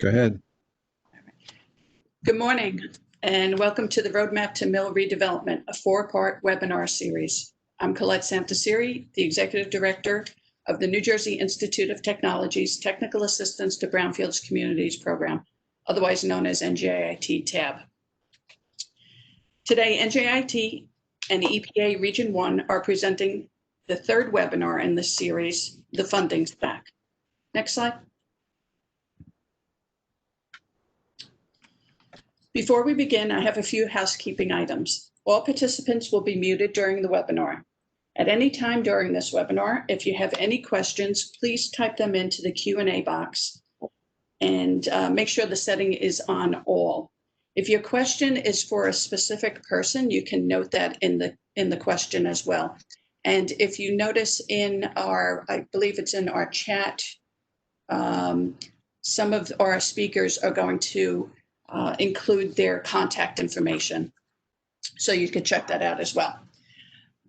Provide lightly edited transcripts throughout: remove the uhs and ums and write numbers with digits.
Go ahead. Good morning, and welcome to the Roadmap to Mill Redevelopment, a four-part webinar series. I'm Colette Santasiri, the Executive Director of the New Jersey Institute of Technology's Technical Assistance to Brownfields Communities Program, otherwise known as NJIT TAB. Today, NJIT and EPA Region 1 are presenting the third webinar in this series, The Funding Stack. Next slide. Before we begin, I have a few housekeeping items. All participants will be muted during the webinar. At any time during this webinar, if you have any questions, please type them into the Q&A box and make sure the setting is on all. If your question is for a specific person, you can note that in the question as well. And if you notice in our, I believe it's in our chat, some of our speakers are going to include their contact information. So you can check that out as well.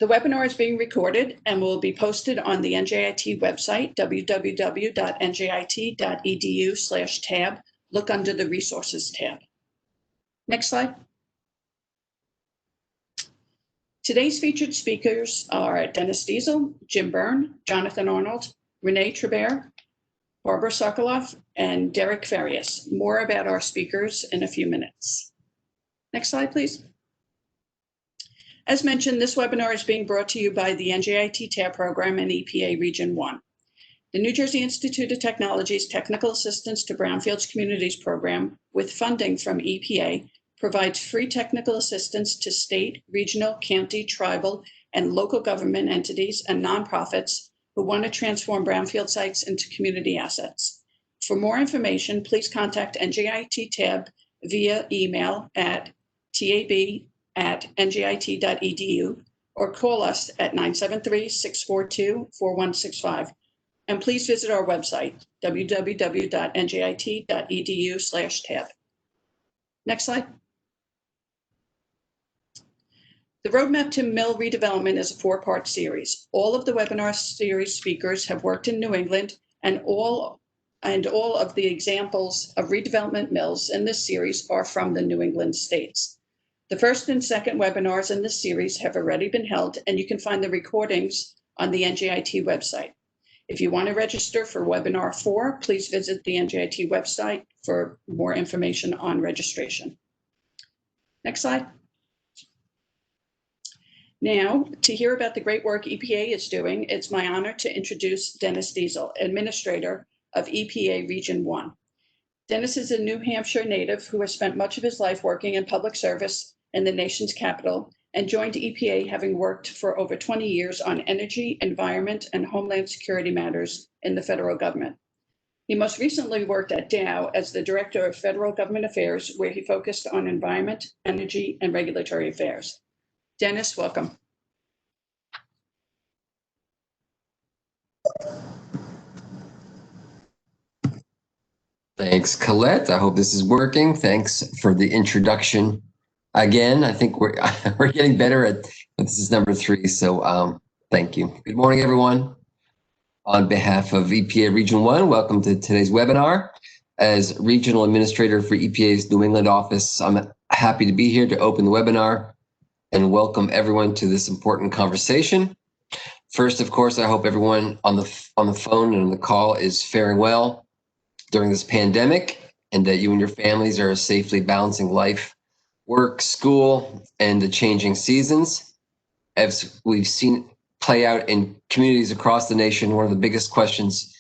The webinar is being recorded and will be posted on the NJIT website, www.njit.edu/tab. Look under the resources tab. Next slide. Today's featured speakers are Dennis Diesel, Jim Byrne, Jonathan Arnold, Renee Tribert, Barbara Sokoloff, and Derek Farias. More about our speakers in a few minutes. Next slide, please. As mentioned, this webinar is being brought to you by the NJIT TAB program and EPA Region 1. The New Jersey Institute of Technology's Technical Assistance to Brownfields Communities program, with funding from EPA, provides free technical assistance to state, regional, county, tribal, and local government entities and nonprofits who want to transform brownfield sites into community assets. For more information, please contact NJIT TAB via email at tab@njit.edu or call us at 973-642-4165. And please visit our website, www.njit.edu/tab. Next slide. The Roadmap to Mill Redevelopment is a four-part series. All of the webinar series speakers have worked in New England, and all of the examples of redevelopment mills in this series are from the New England states. The first and second webinars in this series have already been held, and you can find the recordings on the NJIT website. If you want to register for webinar 4, please visit the NJIT website for more information on registration. Next slide. Now, to hear about the great work EPA is doing, it's my honor to introduce Dennis Diesel, Administrator of EPA Region 1. Dennis is a New Hampshire native who has spent much of his life working in public service in the nation's capital and joined EPA having worked for over 20 years on energy, environment, and homeland security matters in the federal government. He most recently worked at Dow as the Director of Federal Government Affairs, where he focused on environment, energy, and regulatory affairs. Dennis, welcome. Thanks, Colette. I hope this is working. Thanks for the introduction. Again, I think we're getting better at this is number 3. So thank you. Good morning, everyone. On behalf of EPA Region 1, welcome to today's webinar. As Regional Administrator for EPA's New England office, I'm happy to be here to open the webinar and welcome everyone to this important conversation. First, of course, I hope everyone on the phone and on the call is faring well during this pandemic, and that you and your families are safely balancing life, work, school, and the changing seasons. As we've seen play out in communities across the nation, one of the biggest questions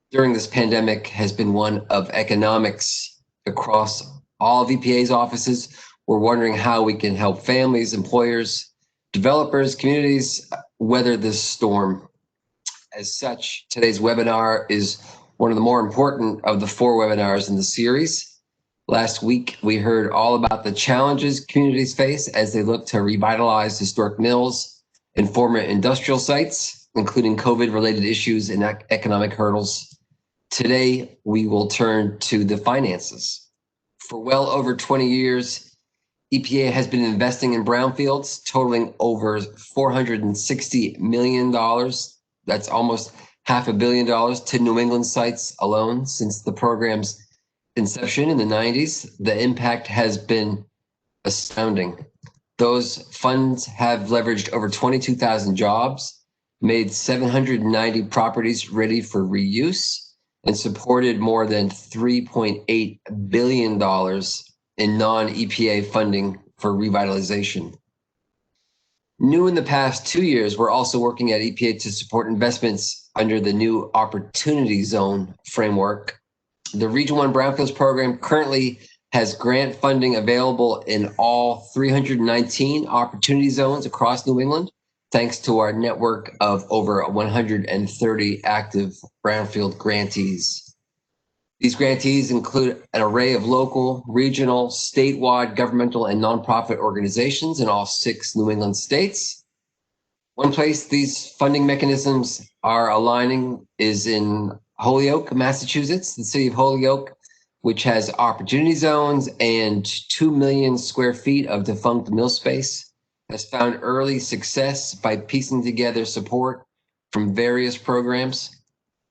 during this pandemic has been one of economics across all of EPA's offices. We're wondering how we can help families, employers, developers, communities weather this storm. As such, today's webinar is one of the more important of the 4 webinars in the series. Last week, we heard all about the challenges communities face as they look to revitalize historic mills and former industrial sites, including COVID-related issues and economic hurdles. Today, we will turn to the finances. For well over 20 years, EPA has been investing in brownfields, totaling over $460 million. That's almost $500 million to New England sites alone since the program's inception in the 90s, the impact has been astounding. Those funds have leveraged over 22,000 jobs, made 790 properties ready for reuse, and supported more than $3.8 billion in non-EPA funding for revitalization. New in the past 2 years, we're also working at EPA to support investments under the new Opportunity Zone framework. The Region 1 Brownfields program currently has grant funding available in all 319 opportunity zones across New England, thanks to our network of over 130 active brownfield grantees. These grantees include an array of local, regional, statewide, governmental, and nonprofit organizations in all 6 New England states. One place these funding mechanisms are aligning is in Holyoke, Massachusetts, the city of Holyoke, which has opportunity zones and 2 million square feet of defunct mill space, has found early success by piecing together support from various programs.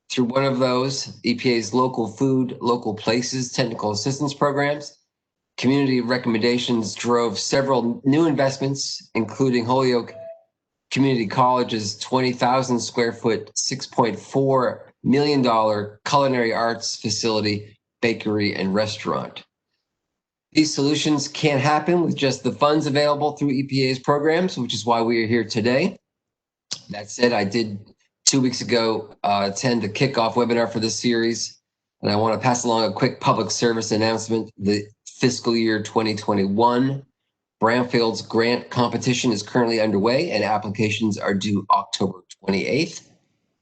Through one of those, EPA's Local Food, Local Places technical assistance programs, community recommendations drove several new investments, including Holyoke Community College's 20,000 square foot, $6.4 million culinary arts facility, bakery, and restaurant. These solutions can't happen with just the funds available through EPA's programs, which is why we are here today. That said, I did 2 weeks ago attend the kickoff webinar for this series, and I want to pass along a quick public service announcement. The fiscal year 2021 Brownfields grant competition is currently underway, and applications are due October 28th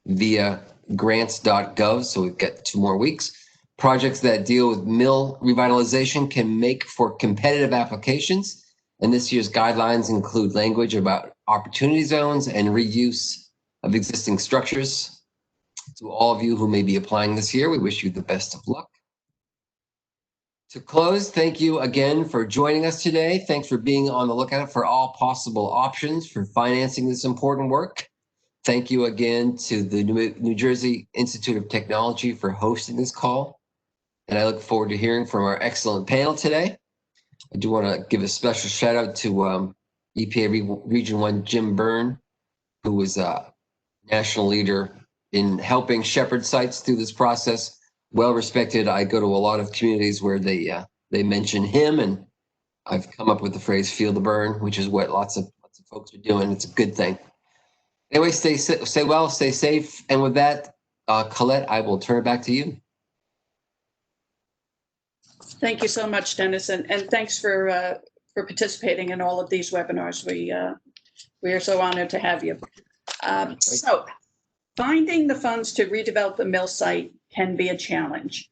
via grants.gov, so we've got 2 more weeks. Projects that deal with mill revitalization can make for competitive applications, and this year's guidelines include language about opportunity zones and reuse of existing structures. To all of you who may be applying this year, we wish you the best of luck. To close, thank you again for joining us today. Thanks for being on the lookout for all possible options for financing this important work. Thank you again to the New Jersey Institute of Technology for hosting this call. And I look forward to hearing from our excellent panel today. I do want to give a special shout out to EPA Region 1 Jim Byrne, who was a national leader in helping shepherd sites through this process. Well respected. I go to a lot of communities where they mention him, and I've come up with the phrase "feel the burn," which is what lots of folks are doing. It's a good thing. Anyway, stay well, stay safe, and with that, Colette, I will turn it back to you. Thank you so much, Dennis, and thanks for participating in all of these webinars. We are so honored to have you. So, finding the funds to redevelop the mill site can be a challenge.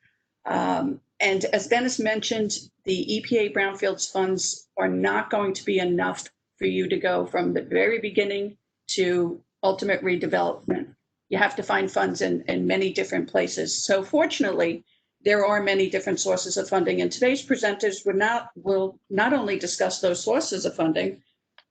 And as Dennis mentioned, the EPA Brownfields funds are not going to be enough for you to go from the very beginning to ultimate redevelopment. You have to find funds in many different places. So fortunately, there are many different sources of funding, and today's presenters will not only discuss those sources of funding,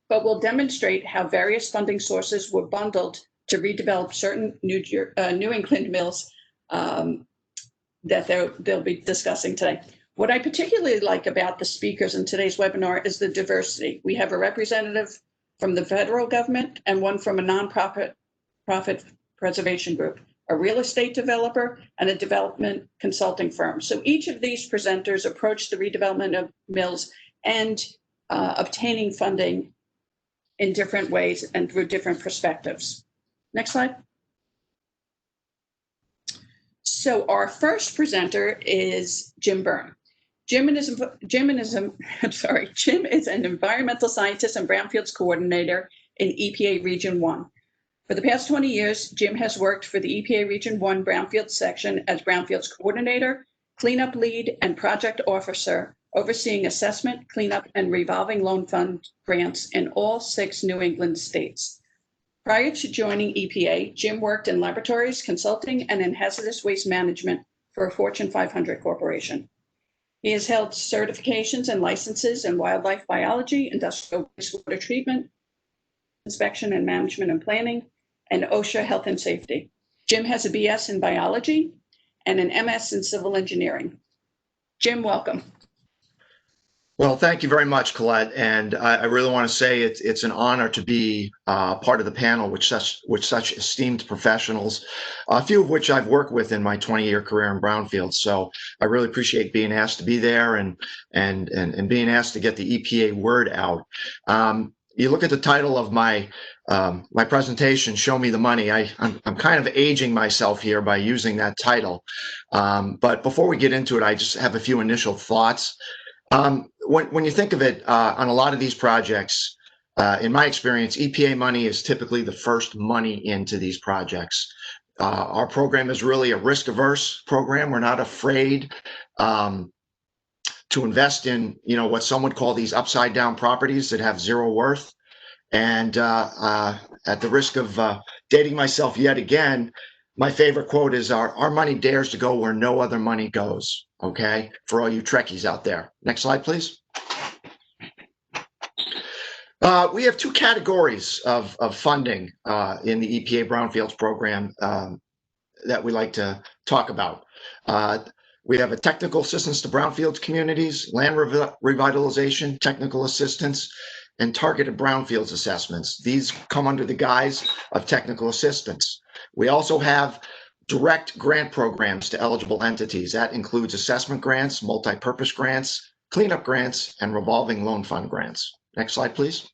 but will demonstrate how various funding sources were bundled to redevelop certain New England mills that they'll be discussing today. What I particularly like about the speakers in today's webinar is the diversity. We have a representative from the federal government and one from a nonprofit preservation group, a real estate developer, and a development consulting firm. So each of these presenters approach the redevelopment of mills and obtaining funding in different ways and through different perspectives. Next slide. So our first presenter is Jim Byrne. Jim is an environmental scientist and brownfields coordinator in EPA Region 1. For the past 20 years, Jim has worked for the EPA Region 1 Brownfields section as brownfields coordinator, cleanup lead, and project officer, overseeing assessment, cleanup, and revolving loan fund grants in all 6 New England states. Prior to joining EPA, Jim worked in laboratories, consulting, and in hazardous waste management for a Fortune 500 corporation. He has held certifications and licenses in wildlife biology, industrial wastewater treatment, inspection and management and planning, and OSHA health and safety. Jim has a BS in biology and an MS in civil engineering. Jim, welcome. Well, thank you very much, Colette. And I really want to say it's an honor to be part of the panel with such esteemed professionals, a few of which I've worked with in my 20-year career in brownfields. So I really appreciate being asked to be there and being asked to get the EPA word out. You look at the title of my presentation, "Show Me the Money." I'm kind of aging myself here by using that title. But before we get into it, I just have a few initial thoughts. When you think of it, on a lot of these projects, in my experience, EPA money is typically the first money into these projects. Our program is really a risk-averse program. We're not afraid to invest in, what some would call these upside-down properties that have zero worth. And at the risk of dating myself yet again, my favorite quote is, our money dares to go where no other money goes. Okay, for all you Trekkies out there. Next slide, please. We have two categories of funding in the EPA Brownfields program that we like to talk about. We have a technical assistance to brownfields communities, land revitalization, technical assistance, and targeted brownfields assessments. These come under the guise of technical assistance. We also have direct grant programs to eligible entities. That includes assessment grants, multi-purpose grants, cleanup grants, and revolving loan fund grants. Next slide, please.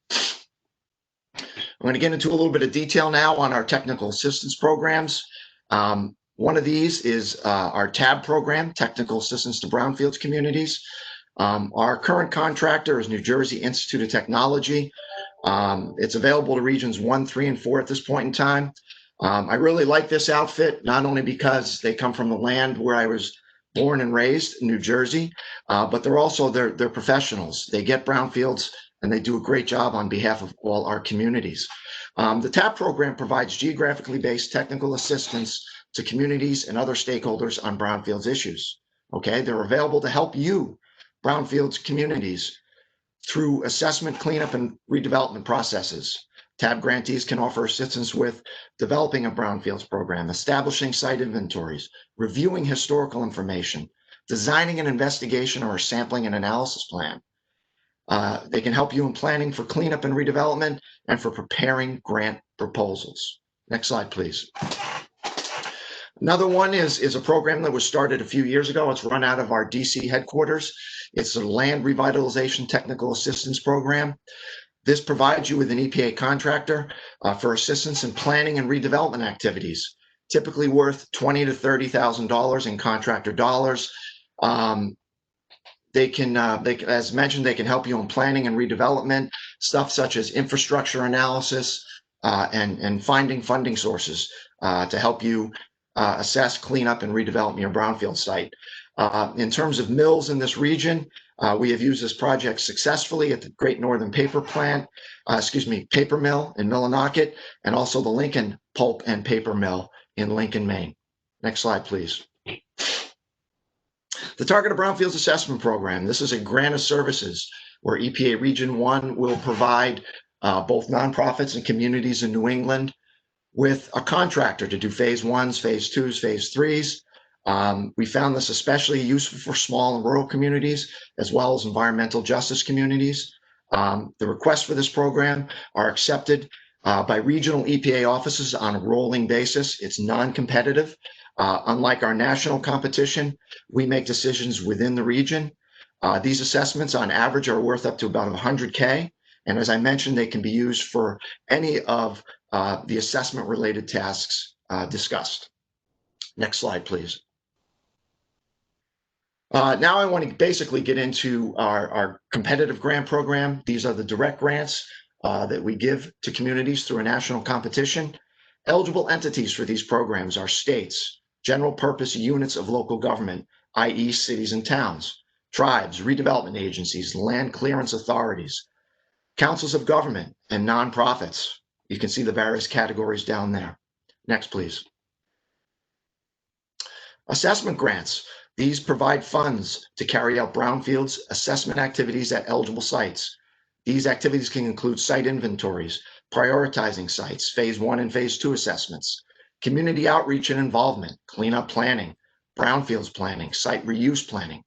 I'm going to get into a little bit of detail now on our technical assistance programs. One of these is our TAB program, Technical Assistance to Brownfields Communities. Our current contractor is New Jersey Institute of Technology. It's available to regions 1, 3, and 4 at this point in time. I really like this outfit, not only because they come from the land where I was born and raised in New Jersey, but they're professionals. They get brownfields and they do a great job on behalf of all our communities. The TAP program provides geographically based technical assistance to communities and other stakeholders on brownfields issues. Okay, they're available to help you, brownfields communities, through assessment, cleanup, and redevelopment processes. TAB grantees can offer assistance with developing a brownfields program, establishing site inventories, reviewing historical information, designing an investigation or a sampling and analysis plan. They can help you in planning for cleanup and redevelopment and for preparing grant proposals. Next slide, please. Another one is a program that was started a few years ago. It's run out of our DC headquarters. It's a Land Revitalization Technical Assistance Program. This provides you with an EPA contractor for assistance in planning and redevelopment activities, typically worth $20,000 to $30,000 in contractor dollars. They can, as mentioned, they can help you in planning and redevelopment, stuff such as infrastructure analysis and finding funding sources to help you assess, clean up, and redevelop your brownfield site. In terms of mills in this region, we have used this project successfully at the Great Northern Paper Mill in Millinocket, and also the Lincoln Pulp and Paper Mill in Lincoln, Maine. Next slide, please. The Targeted Brownfields Assessment Program. This is a grant of services where EPA Region 1 will provide both nonprofits and communities in New England with a contractor to do phase 1s, phase 2s, phase 3s. We found this especially useful for small and rural communities, as well as environmental justice communities. The requests for this program are accepted by regional EPA offices on a rolling basis. It's non-competitive. Unlike our national competition, we make decisions within the region. These assessments on average are worth up to about $100K. And as I mentioned, they can be used for any of the assessment related tasks discussed. Next slide, please. Now I want to basically get into our competitive grant program. These are the direct grants that we give to communities through a national competition. Eligible entities for these programs are states, general purpose units of local government, i.e. cities and towns, tribes, redevelopment agencies, land clearance authorities, councils of government, and nonprofits. You can see the various categories down there. Next, please. Assessment grants. These provide funds to carry out brownfields assessment activities at eligible sites. These activities can include site inventories, prioritizing sites, phase 1 and phase 2 assessments, community outreach and involvement, cleanup planning, brownfields planning, site reuse planning.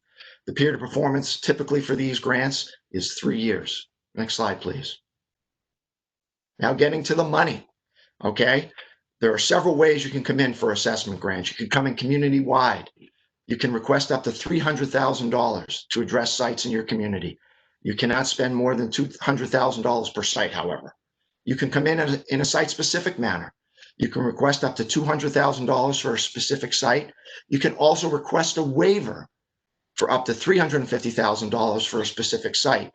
The period of performance typically for these grants is 3 years. Next slide, please. Now getting to the money, okay? There are several ways you can come in for assessment grants. You can come in community-wide. You can request up to $300,000 to address sites in your community. You cannot spend more than $200,000 per site, however. You can come in a site-specific manner. You can request up to $200,000 for a specific site. You can also request a waiver for up to $350,000 for a specific site.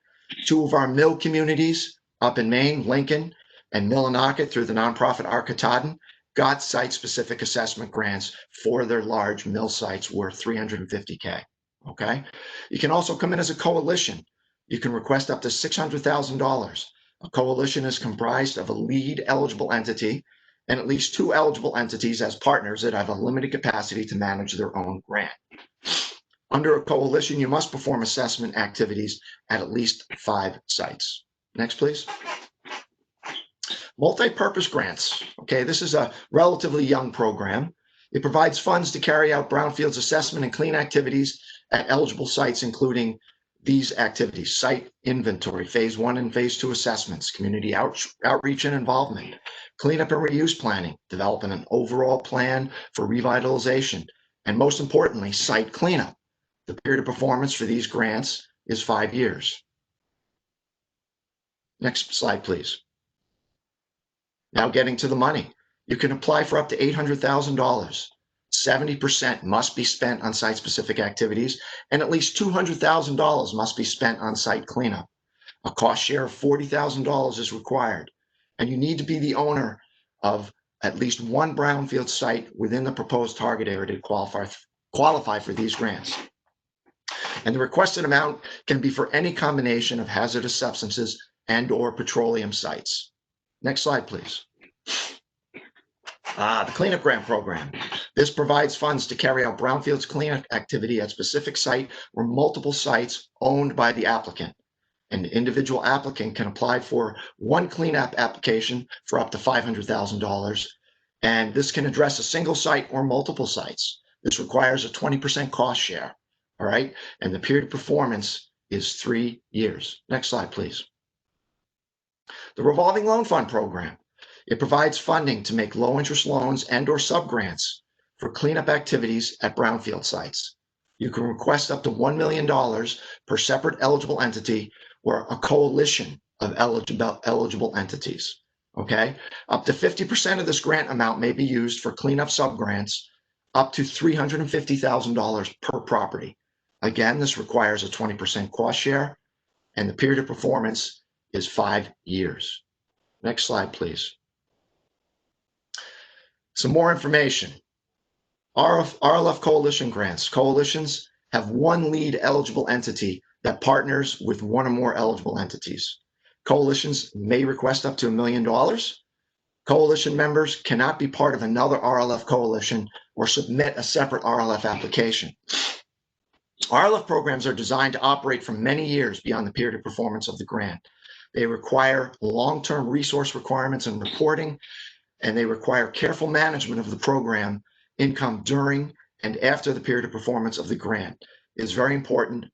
Two of our mill communities up in Maine, Lincoln and Millinocket, through the nonprofit Ar Katahdin, got site-specific assessment grants for their large mill sites worth $350K, okay? You can also come in as a coalition. You can request up to $600,000. A coalition is comprised of a lead eligible entity and at least 2 eligible entities as partners that have a limited capacity to manage their own grant. Under a coalition, you must perform assessment activities at least 5 sites. Next, please. Multi-purpose grants. Okay, this is a relatively young program. It provides funds to carry out brownfields assessment and clean activities at eligible sites, including these activities: site inventory, phase 1 and phase 2 assessments, community outreach and involvement, cleanup and reuse planning, developing an overall plan for revitalization, and most importantly, site cleanup. The period of performance for these grants is 5 years. Next slide, please. Now getting to the money. You can apply for up to $800,000. 70% must be spent on site-specific activities, and at least $200,000 must be spent on site cleanup. A cost share of $40,000 is required, and you need to be the owner of at least 1 brownfield site within the proposed target area to qualify for these grants. And the requested amount can be for any combination of hazardous substances and/or petroleum sites. Next slide, please. The cleanup grant program. This provides funds to carry out brownfields cleanup activity at specific site or multiple sites owned by the applicant. An individual applicant can apply for 1 cleanup application for up to $500,000, and this can address a single site or multiple sites. This requires a 20% cost share, all right? And the period of performance is 3 years. Next slide, please. The revolving loan fund program. It provides funding to make low-interest loans and/or sub-grants for cleanup activities at brownfield sites. You can request up to $1 million per separate eligible entity or a coalition of eligible entities, okay? Up to 50% of this grant amount may be used for cleanup sub-grants, up to $350,000 per property. Again, this requires a 20% cost share, and the period of performance is 5 years. Next slide, please. Some more information. RLF coalition grants. Coalitions have 1 lead eligible entity that partners with 1 or more eligible entities. Coalitions may request up to $1 million. Coalition members cannot be part of another RLF coalition or submit a separate RLF application. RLF programs are designed to operate for many years beyond the period of performance of the grant. They require long-term resource requirements and reporting, and they require careful management of the program income during and after the period of performance of the grant. It is very important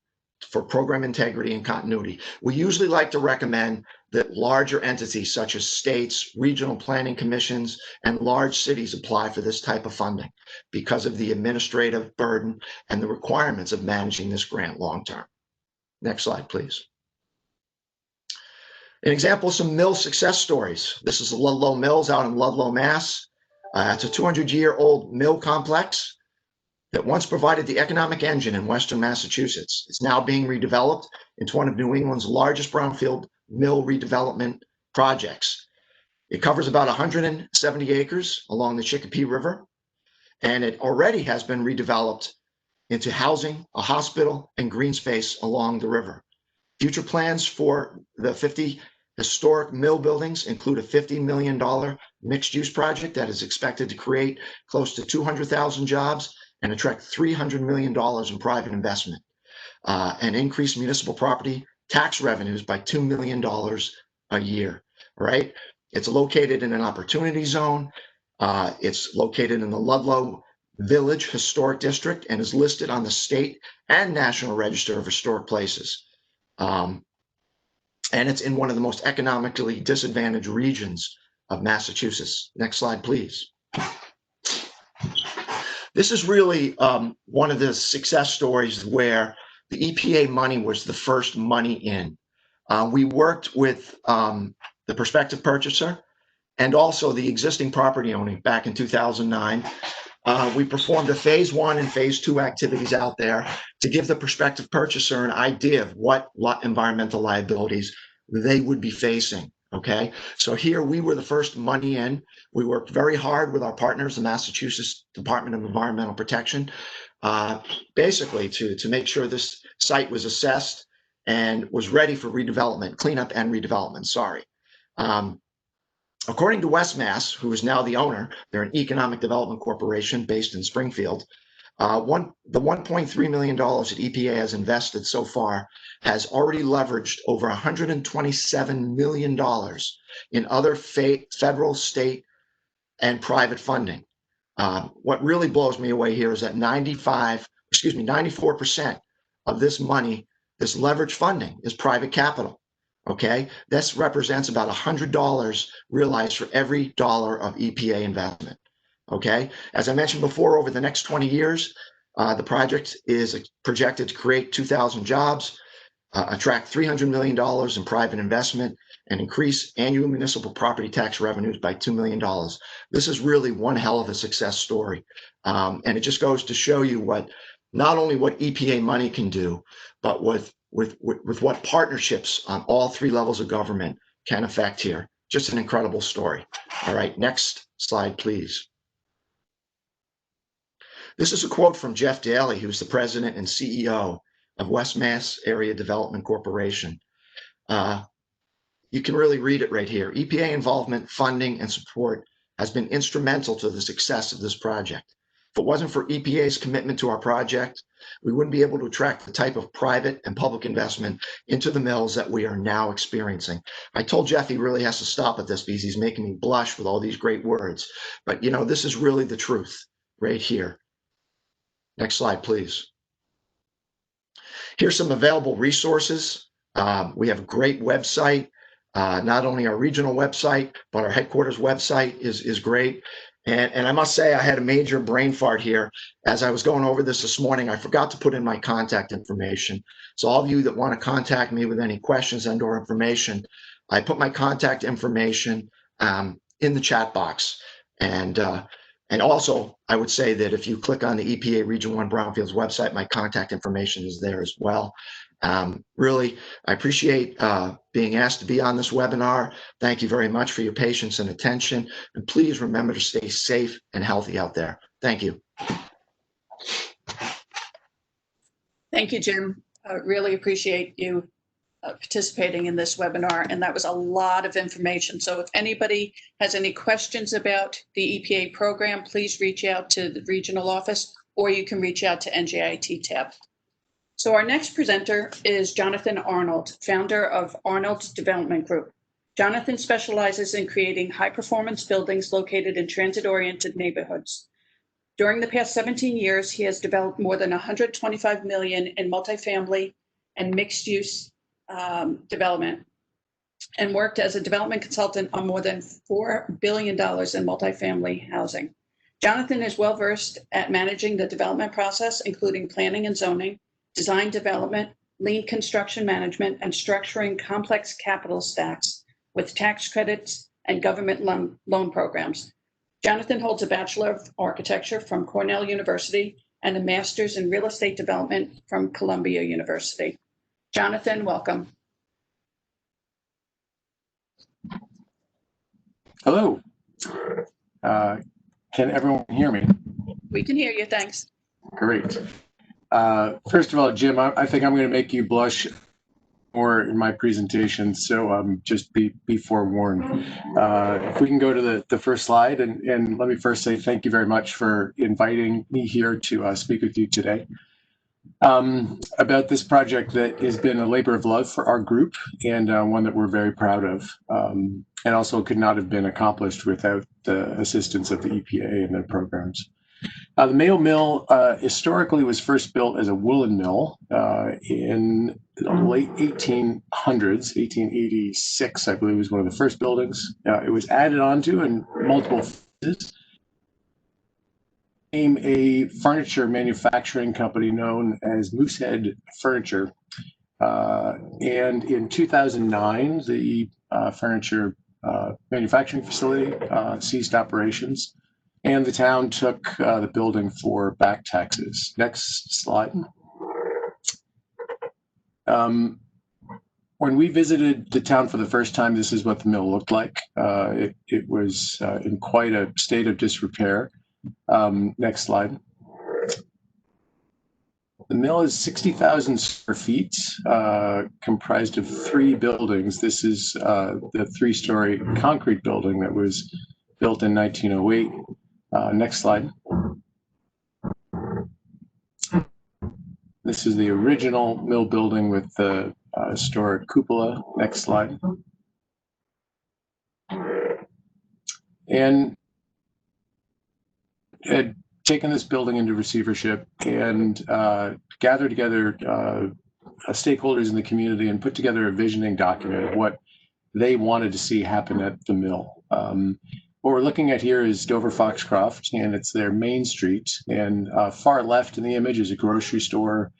for program integrity and continuity. We usually like to recommend that larger entities such as states, regional planning commissions, and large cities apply for this type of funding because of the administrative burden and the requirements of managing this grant long-term. Next slide, please. An example of some mill success stories. This is the Ludlow Mills out in Ludlow, Mass. It's a 200-year-old mill complex that once provided the economic engine in Western Massachusetts. It's now being redeveloped into one of New England's largest brownfield mill redevelopment projects. It covers about 170 acres along the Chicopee River, and it already has been redeveloped into housing, a hospital, and green space along the river. Future plans for the 50 historic mill buildings include a $50 million mixed-use project that is expected to create close to 200,000 jobs and attract $300 million in private investment, and increase municipal property tax revenues by $2 million a year, right? It's located in an opportunity zone. It's located in the Ludlow Village Historic District and is listed on the state and National Register of Historic Places. And it's in one of the most economically disadvantaged regions of Massachusetts. Next slide, please. This is really one of the success stories where the EPA money was the first money in. We worked with the prospective purchaser and also the existing property owner back in 2009. We performed a phase 1 and phase 2 activities out there to give the prospective purchaser an idea of what environmental liabilities they would be facing. Okay, so here we were the first money in. We worked very hard with our partners, the Massachusetts Department of Environmental Protection, basically to make sure this site was assessed and was ready for redevelopment, cleanup and redevelopment, sorry. According to West Mass, who is now the owner, they're an economic development corporation based in Springfield. The $1.3 million that EPA has invested so far has already leveraged over $127 million in other federal, state, and private funding. What really blows me away here is that 94% of this money, this leverage funding, is private capital. Okay, this represents about $100 realized for every dollar of EPA investment. Okay, as I mentioned before, over the next 20 years, the project is projected to create 2,000 jobs, attract $300 million in private investment, and increase annual municipal property tax revenues by $2 million. This is really one hell of a success story. And it just goes to show you not only what EPA money can do, but with what partnerships on all 3 levels of government can affect here. Just an incredible story. All right, next slide, please. This is a quote from Jeff Daly, who's the president and CEO of West Mass Area Development Corporation. You can really read it right here. EPA involvement, funding, and support has been instrumental to the success of this project. If it wasn't for EPA's commitment to our project, we wouldn't be able to attract the type of private and public investment into the mills that we are now experiencing. I told Jeff he really has to stop at this because he's making me blush with all these great words. But you know, this is really the truth right here. Next slide, please. Here's some available resources. We have a great website. Not only our regional website, but our headquarters website is great. And I must say, I had a major brain fart here. As I was going over this morning, I forgot to put in my contact information. So all of you that want to contact me with any questions and or information, I put my contact information in the chat box. And also, I would say that if you click on the EPA Region 1 Brownfields website, my contact information is there as well. Really, I appreciate being asked to be on this webinar. Thank you very much for your patience and attention. And please remember to stay safe and healthy out there. Thank you. Thank you, Jim. I really appreciate you participating in this webinar. And that was a lot of information. So if anybody has any questions about the EPA program, please reach out to the regional office, or you can reach out to NJIT tab. So our next presenter is Jonathan Arnold, founder of Arnold Development Group. Jonathan specializes in creating high-performance buildings located in transit-oriented neighborhoods. During the past 17 years, he has developed more than $125 million in multifamily and mixed-use development, and worked as a development consultant on more than $4 billion in multifamily housing. Jonathan is well-versed at managing the development process, including planning and zoning, design development, lean construction management, and structuring complex capital stacks with tax credits and government loan programs. Jonathan holds a Bachelor of Architecture from Cornell University and a Master's in Real Estate Development from Columbia University. Jonathan, welcome. Hello. Can everyone hear me? We can hear you, thanks. Great. First of all, Jim, I think I'm going to make you blush more in my presentation, so just be forewarned. If we can go to the first slide, and let me first say thank you very much for inviting me here to speak with you today about this project that has been a labor of love for our group, and one that we're very proud of, and also could not have been accomplished without the assistance of the EPA and their programs. The Mayo Mill historically was first built as a woolen mill in the late 1800s. 1886, I believe, was one of the first buildings. It was added onto in multiple phases. Became a furniture manufacturing company known as Moosehead Furniture. And in 2009, the furniture manufacturing facility ceased operations, and the town took the building for back taxes. Next slide. When we visited the town for the first time, this is what the mill looked like. It was in quite a state of disrepair. Next slide. The mill is 60,000 square feet, comprised of 3 buildings. This is the 3-story concrete building that was built in 1908. Next slide. This is the original mill building with the historic cupola. Next slide. And had taken this building into receivership and gathered together stakeholders in the community and put together a visioning document of what they wanted to see happen at the mill. What we're looking at here is Dover Foxcroft, and it's their main street. And far left in the image is a grocery store.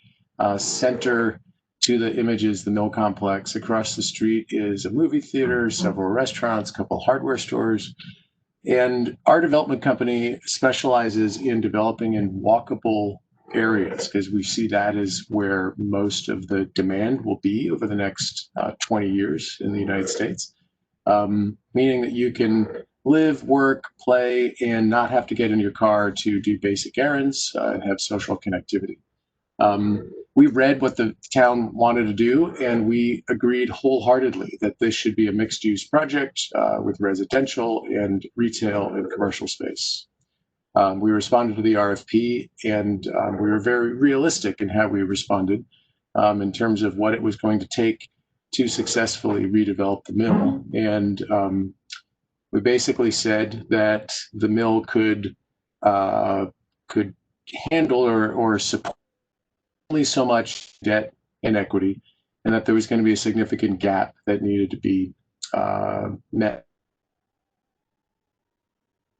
Center to the image is the mill complex. Across the street is a movie theater, several restaurants, a couple hardware stores. And our development company specializes in developing in walkable areas because we see that as where most of the demand will be over the next 20 years in the United States, meaning that you can live, work, play, and not have to get in your car to do basic errands and have social connectivity. We read what the town wanted to do, and we agreed wholeheartedly that this should be a mixed-use project with residential and retail and commercial space. We responded to the RFP, and we were very realistic in how we responded in terms of what it was going to take to successfully redevelop the mill. And we basically said that the mill could handle or support only so much debt and equity, and that there was going to be a significant gap that needed to be met.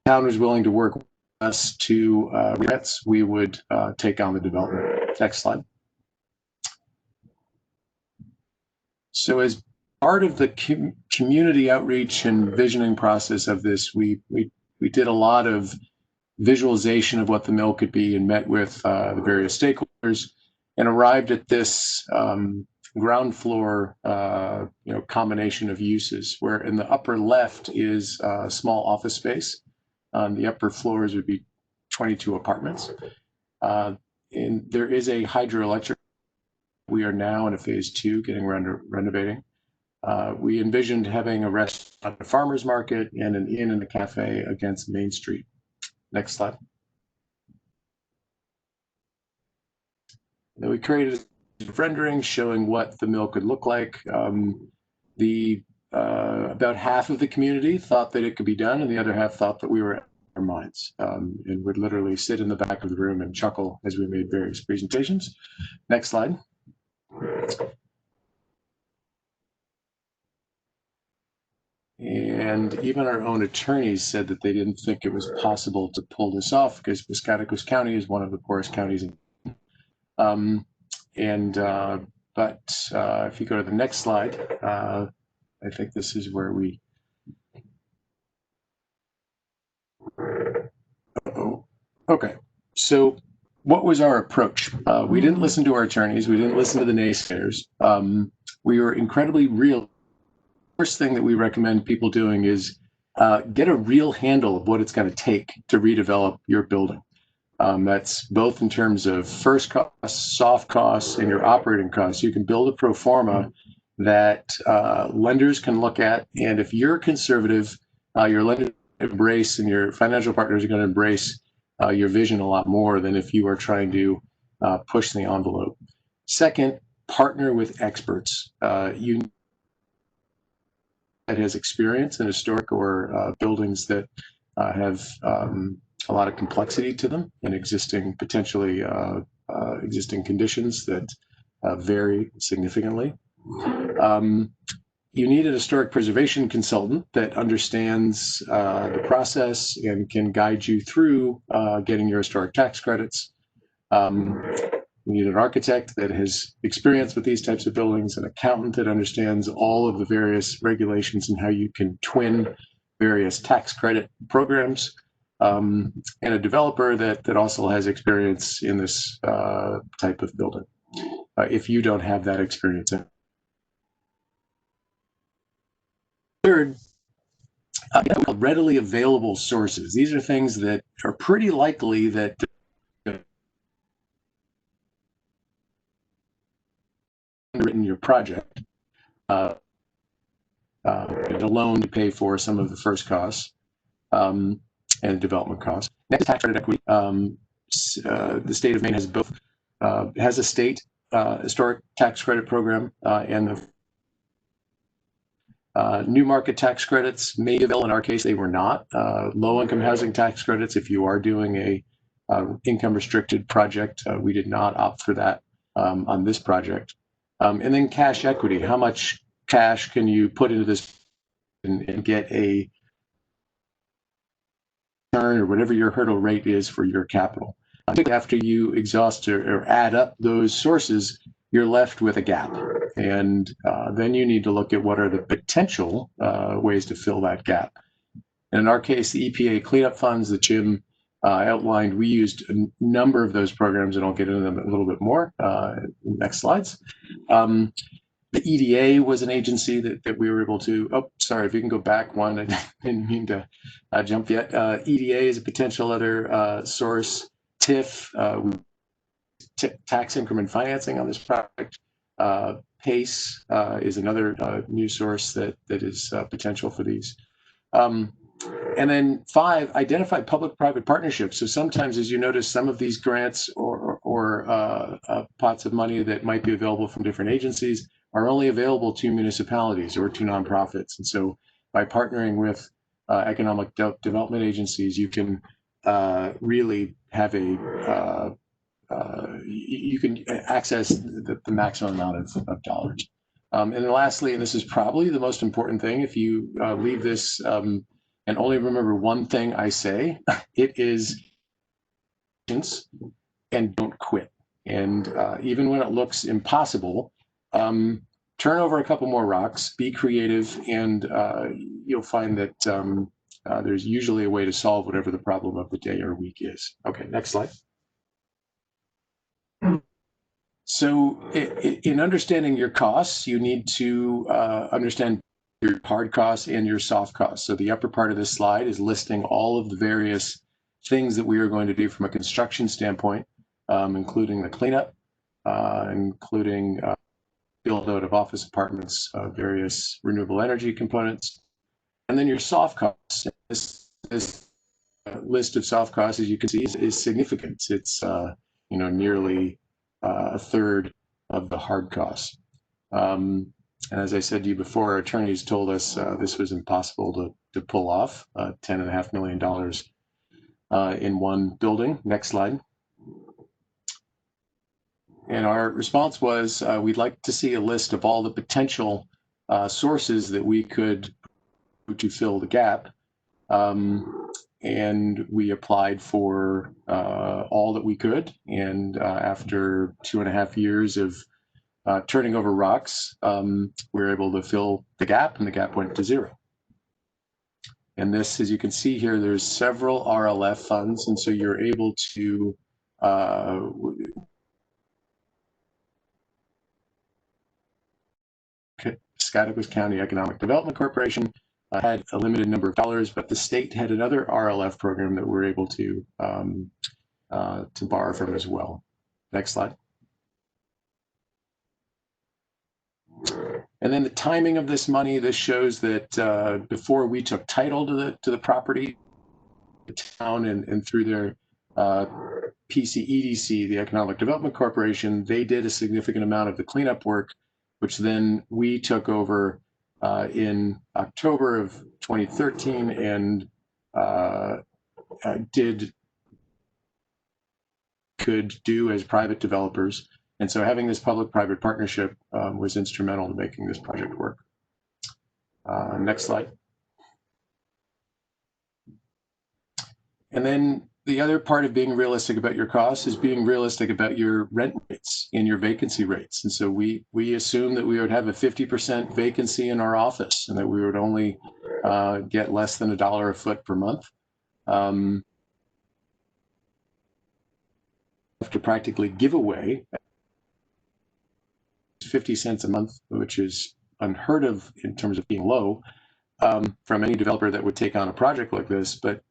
The town was willing to work with us to we would take on the development. Next slide. So as part of the community outreach and visioning process of this, we did a lot of visualization of what the mill could be and met with the various stakeholders and arrived at this ground floor combination of uses, where in the upper left is a small office space. On the upper floors would be 22 apartments. And there is a hydroelectric. We are now in a phase 2 getting around to renovating. We envisioned having a restaurant, a farmer's market, and an inn and a cafe against Main Street. Next slide. Then we created a rendering showing what the mill could look like. About half of the community thought that it could be done, and the other half thought that we were out of our minds, and would literally sit in the back of the room and chuckle as we made various presentations. Next slide. And even our own attorneys said that they didn't think it was possible to pull this off because Piscataquis County is one of the poorest counties. But if you go to the next slide, I think this is where we. Okay, so what was our approach? We didn't listen to our attorneys. We didn't listen to the naysayers. We were incredibly real. First thing that we recommend people doing is get a real handle of what it's going to take to redevelop your building. That's both in terms of first costs, soft costs, and your operating costs. You can build a pro forma that lenders can look at, and if you're conservative, your lender embrace and your financial partners are going to embrace your vision a lot more than if you are trying to push the envelope. Second, partner with experts. That has experience in historic or buildings that have a lot of complexity to them and existing potentially existing conditions that vary significantly. You need a historic preservation consultant that understands the process and can guide you through getting your historic tax credits. You need an architect that has experience with these types of buildings, an accountant that understands all of the various regulations and how you can twin various tax credit programs, and a developer that also has experience in this type of building. If you don't have that experience. Third, readily available sources. These are things that are pretty likely that written your project, a loan to pay for some of the first costs and development costs. Next, tax credit equity. The state of Maine has both has a state historic tax credit program and the new market tax credits may be available. In our case, they were not. Low income housing tax credits, if you are doing a income restricted project, we did not opt for that on this project. And then cash equity. How much cash can you put into this and get a return or whatever your hurdle rate is for your capital? After you exhaust or add up those sources, you're left with a gap. And then you need to look at what are the potential ways to fill that gap. And in our case, the EPA cleanup funds that Jim outlined, we used a number of those programs, and I'll get into them a little bit more next slides. The EDA was an agency that we were able to, oh, sorry, if you can go back one, I didn't mean to jump yet. EDA is a potential other source. TIF, tax increment financing on this project. PACE is another new source that is potential for these. And then 5, identify public-private partnerships. So sometimes, as you notice, some of these grants or pots of money that might be available from different agencies are only available to municipalities or to nonprofits. And so by partnering with economic development agencies, you can really have a you can access the maximum amount of dollars. And then lastly, and this is probably the most important thing, if you leave this and only remember one thing I say, it is patience and don't quit. And even when it looks impossible, turn over a couple more rocks, be creative, and you'll find that there's usually a way to solve whatever the problem of the day or week is. Okay, next slide. So in understanding your costs, you need to understand your hard costs and your soft costs. So the upper part of this slide is listing all of the various things that we are going to do from a construction standpoint, including the cleanup, including build out of office apartments, various renewable energy components, and then your soft costs. This list of soft costs, as you can see, is significant. It's nearly a third of the hard costs. And as I said to you before, our attorneys told us this was impossible to pull off, $10.5 million in one building. Next slide. And our response was, we'd like to see a list of all the potential sources that we could to fill the gap. And we applied for all that we could. And after 2.5 years of turning over rocks, we were able to fill the gap, and the gap went to 0. And this, as you can see here, there's several RLF funds, and so you're able to Scottsbluff County Economic Development Corporation had a limited number of dollars, but the state had another RLF program that we're able to borrow from as well. Next slide. And then the timing of this money, this shows that before we took title to the property, the town and through their PCEDC, the Economic Development Corporation, they did a significant amount of the cleanup work, which then we took over in October of 2013 and could do as private developers. And so having this public-private partnership was instrumental to making this project work. Next slide. And then the other part of being realistic about your costs is being realistic about your rent rates and your vacancy rates. And so we assumed that we would have a 50% vacancy in our office and that we would only get less than $1 a foot per month. Have to practically give away 50 cents a month, which is unheard of in terms of being low from any developer that would take on a project like this. But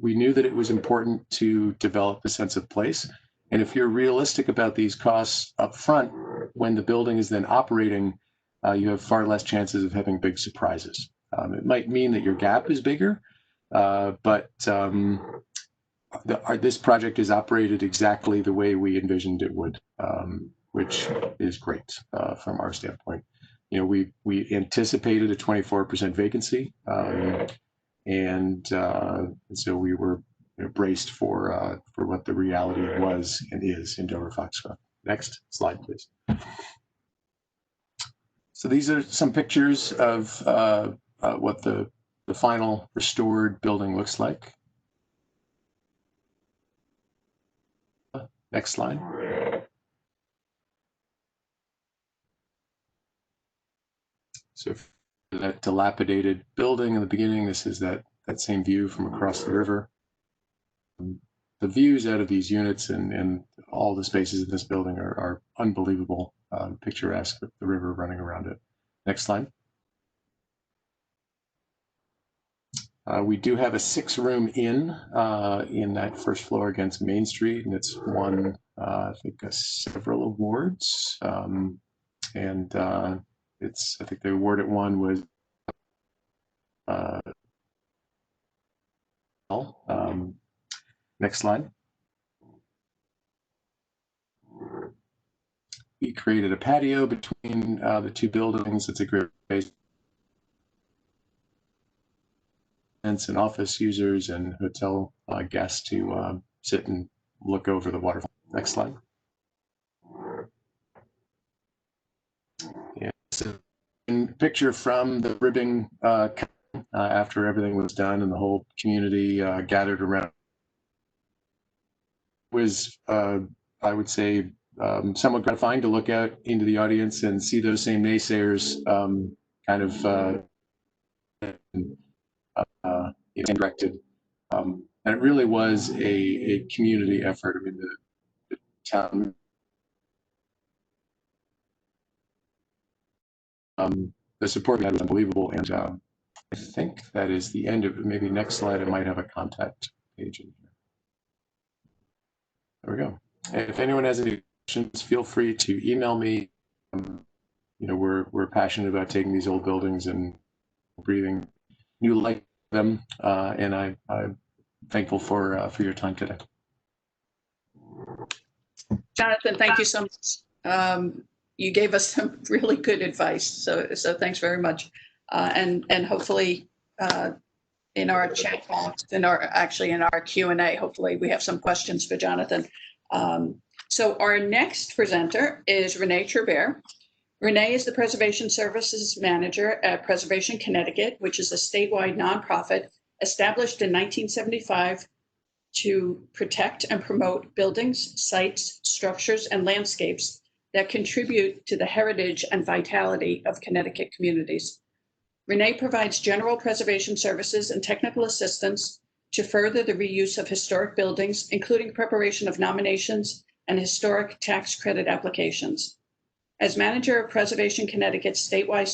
we knew that it was important to develop a sense of place. And if you're realistic about these costs up front, when the building is then operating, you have far less chances of having big surprises. It might mean that your gap is bigger, but this project is operated exactly the way we envisioned it would, which is great from our standpoint. You know, we anticipated a 24% vacancy, and so we were braced for what the reality was and is in Dover Foxcroft. Next slide, please. So these are some pictures of what the final restored building looks like. Next slide. So that dilapidated building in the beginning, this is that same view from across the river. The views out of these units and all the spaces in this building are unbelievable, picturesque with the river running around it. Next slide. We do have a 6-room inn in that first floor against Main Street, and it's won, I think, several awards. I think the award it won was next slide. We created a patio between the two buildings. It's a great space and office users and hotel guests to sit and look over the waterfall. Next slide. Yeah, so a picture from the ribbing after everything was done and the whole community gathered around. It was, I would say, somewhat gratifying to look out into the audience and see those same naysayers kind of directed. And it really was a community effort. I mean, the town, the support we had was unbelievable. And I think that is the end of it. Maybe next slide, I might have a contact page in here. There we go. If anyone has any questions, feel free to email me. You know, we're passionate about taking these old buildings and breathing new life to them, and I'm thankful for your time today. Jonathan, thank you so much. You gave us some really good advice, so thanks very much. And hopefully in our chat box, in our Q&A, hopefully we have some questions for Jonathan. So our next presenter is Renee Trubert. Renee is the Preservation Services Manager at Preservation Connecticut, which is a statewide nonprofit established in 1975 to protect and promote buildings, sites, structures, and landscapes that contribute to the heritage and vitality of Connecticut communities. Renee provides general preservation services and technical assistance to further the reuse of historic buildings, including preparation of nominations and historic tax credit applications. As manager of Preservation Connecticut's statewide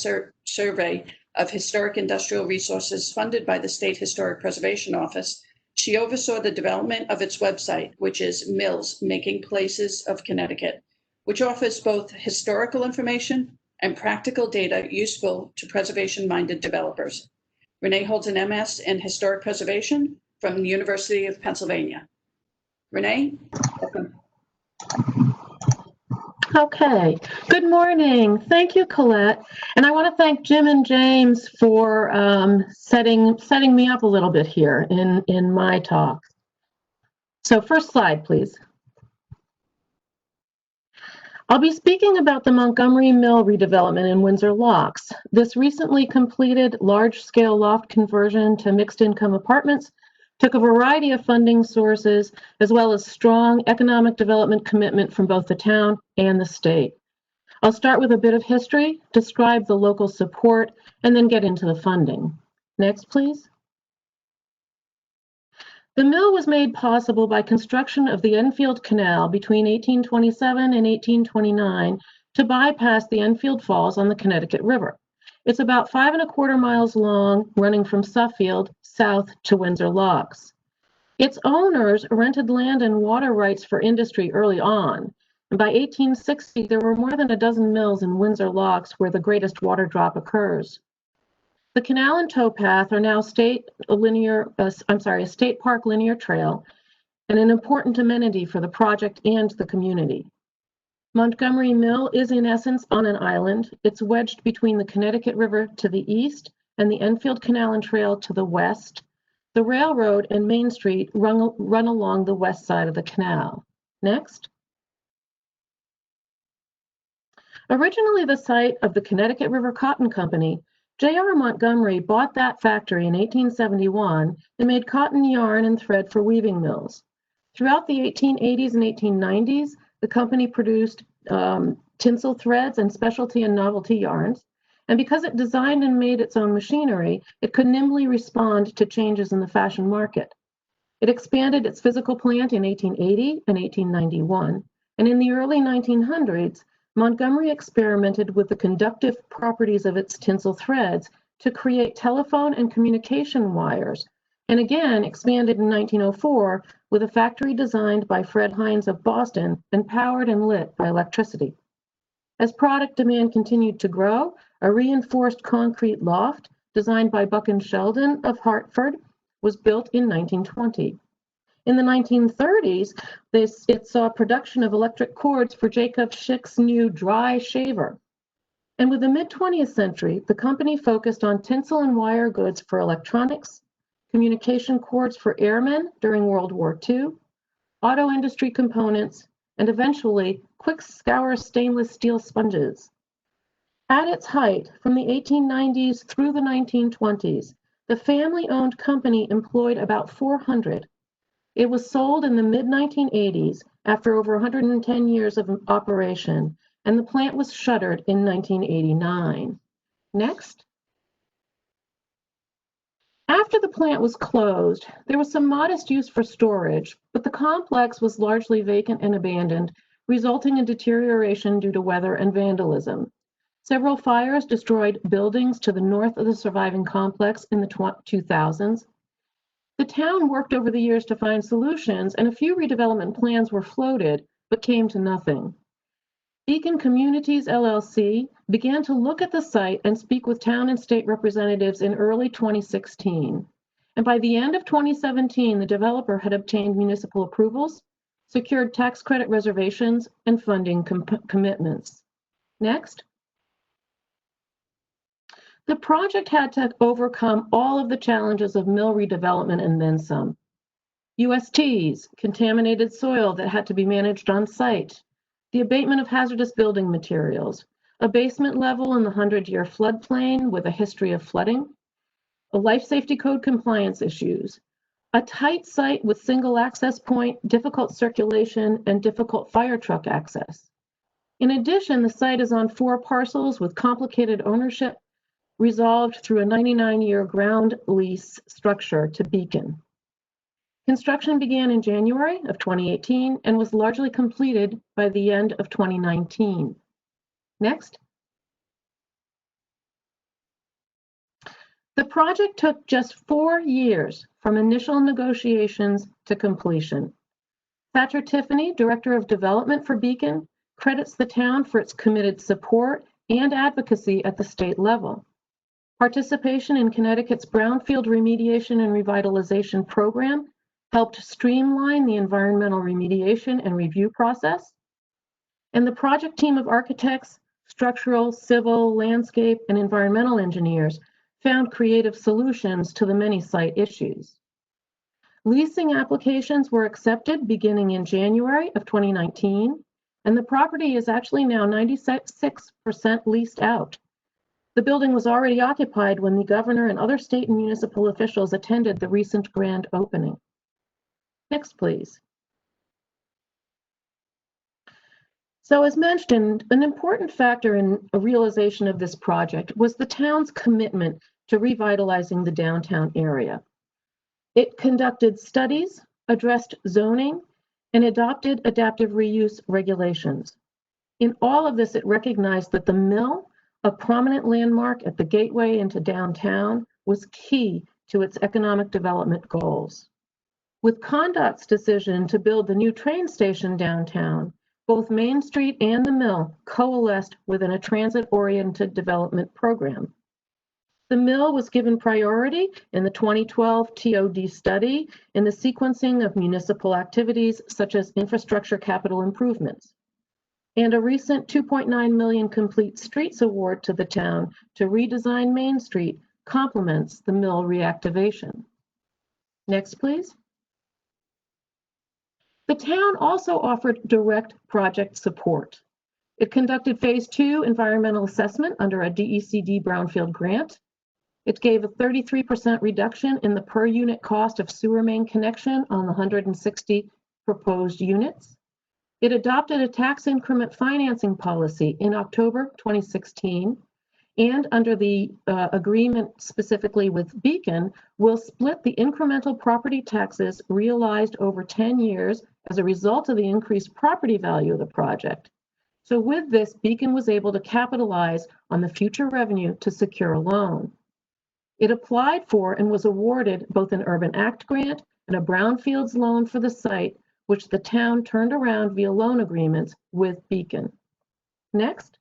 survey of historic industrial resources funded by the State Historic Preservation Office, she oversaw the development of its website, which is MILS, Making Places of Connecticut, which offers both historical information and practical data useful to preservation-minded developers. Renee holds an MS in Historic Preservation from the University of Pennsylvania. Renee, welcome. Okay, good morning. Thank you, Colette. And I want to thank Jim and James for setting me up a little bit here in my talk. So first slide, please. I'll be speaking about the Montgomery Mill redevelopment in Windsor Locks. This recently completed large-scale loft conversion to mixed-income apartments took a variety of funding sources, as well as strong economic development commitment from both the town and the state. I'll start with a bit of history, describe the local support, and then get into the funding. Next, please. The mill was made possible by construction of the Enfield Canal between 1827 and 1829 to bypass the Enfield Falls on the Connecticut River. It's about 5¼ miles long, running from Suffield south to Windsor Locks. Its owners rented land and water rights for industry early on. And by 1860, there were more than a dozen mills in Windsor Locks where the greatest water drop occurs. The canal and towpath are now a state park linear trail and an important amenity for the project and the community. Montgomery Mill is in essence on an island. It's wedged between the Connecticut River to the east and the Enfield Canal and Trail to the west. The railroad and Main Street run along the west side of the canal. Next. Originally the site of the Connecticut River Cotton Company, J.R. Montgomery bought that factory in 1871 and made cotton yarn and thread for weaving mills. Throughout the 1880s and 1890s, the company produced tinsel threads and specialty and novelty yarns. And because it designed and made its own machinery, it could nimbly respond to changes in the fashion market. It expanded its physical plant in 1880 and 1891. And in the early 1900s, Montgomery experimented with the conductive properties of its tinsel threads to create telephone and communication wires, and again expanded in 1904 with a factory designed by Fred Hines of Boston and powered and lit by electricity. As product demand continued to grow, a reinforced concrete loft designed by Buck and Sheldon of Hartford was built in 1920. In the 1930s, it saw production of electric cords for Jacob Schick's new dry shaver. And with the mid-20th century, the company focused on tinsel and wire goods for electronics, communication cords for airmen during World War II, auto industry components, and eventually quick scour stainless steel sponges. At its height, from the 1890s through the 1920s, the family-owned company employed about 400. It was sold in the mid-1980s after over 110 years of operation, and the plant was shuttered in 1989. Next. After the plant was closed, there was some modest use for storage, but the complex was largely vacant and abandoned, resulting in deterioration due to weather and vandalism. Several fires destroyed buildings to the north of the surviving complex in the 2000s. The town worked over the years to find solutions, and a few redevelopment plans were floated, but came to nothing. Beacon Communities LLC began to look at the site and speak with town and state representatives in early 2016. And by the end of 2017, the developer had obtained municipal approvals, secured tax credit reservations, and funding commitments. Next. The project had to overcome all of the challenges of mill redevelopment and then some. USTs, contaminated soil that had to be managed on site, the abatement of hazardous building materials, a basement level in the 100-year floodplain with a history of flooding, a life safety code compliance issues, a tight site with single access point, difficult circulation, and difficult fire truck access. In addition, the site is on 4 parcels with complicated ownership, resolved through a 99-year ground lease structure to Beacon. Construction began in January of 2018 and was largely completed by the end of 2019. Next. The project took just 4 years from initial negotiations to completion. Thatcher Tiffany, Director of Development for Beacon, credits the town for its committed support and advocacy at the state level. Participation in Connecticut's Brownfield Remediation and Revitalization Program helped streamline the environmental remediation and review process. And the project team of architects, structural, civil, landscape, and environmental engineers found creative solutions to the many site issues. Leasing applications were accepted beginning in January of 2019, and the property is actually now 96% leased out. The building was already occupied when the governor and other state and municipal officials attended the recent grand opening. Next, please. So as mentioned, an important factor in a realization of this project was the town's commitment to revitalizing the downtown area. It conducted studies, addressed zoning, and adopted adaptive reuse regulations. In all of this, it recognized that the mill, a prominent landmark at the gateway into downtown, was key to its economic development goals. With CONDOT's decision to build the new train station downtown, both Main Street and the mill coalesced within a transit-oriented development program. The mill was given priority in the 2012 TOD study in the sequencing of municipal activities such as infrastructure capital improvements. And a recent $2.9 million Complete Streets award to the town to redesign Main Street complements the mill reactivation. Next, please. The town also offered direct project support. It conducted Phase 2 environmental assessment under a DECD Brownfield grant. It gave a 33% reduction in the per unit cost of sewer main connection on the 160 proposed units. It adopted a tax increment financing policy in October 2016, and under the agreement specifically with Beacon, will split the incremental property taxes realized over 10 years as a result of the increased property value of the project. So with this, Beacon was able to capitalize on the future revenue to secure a loan. It applied for and was awarded both an Urban Act grant and a Brownfields loan for the site, which the town turned around via loan agreements with Beacon. Next.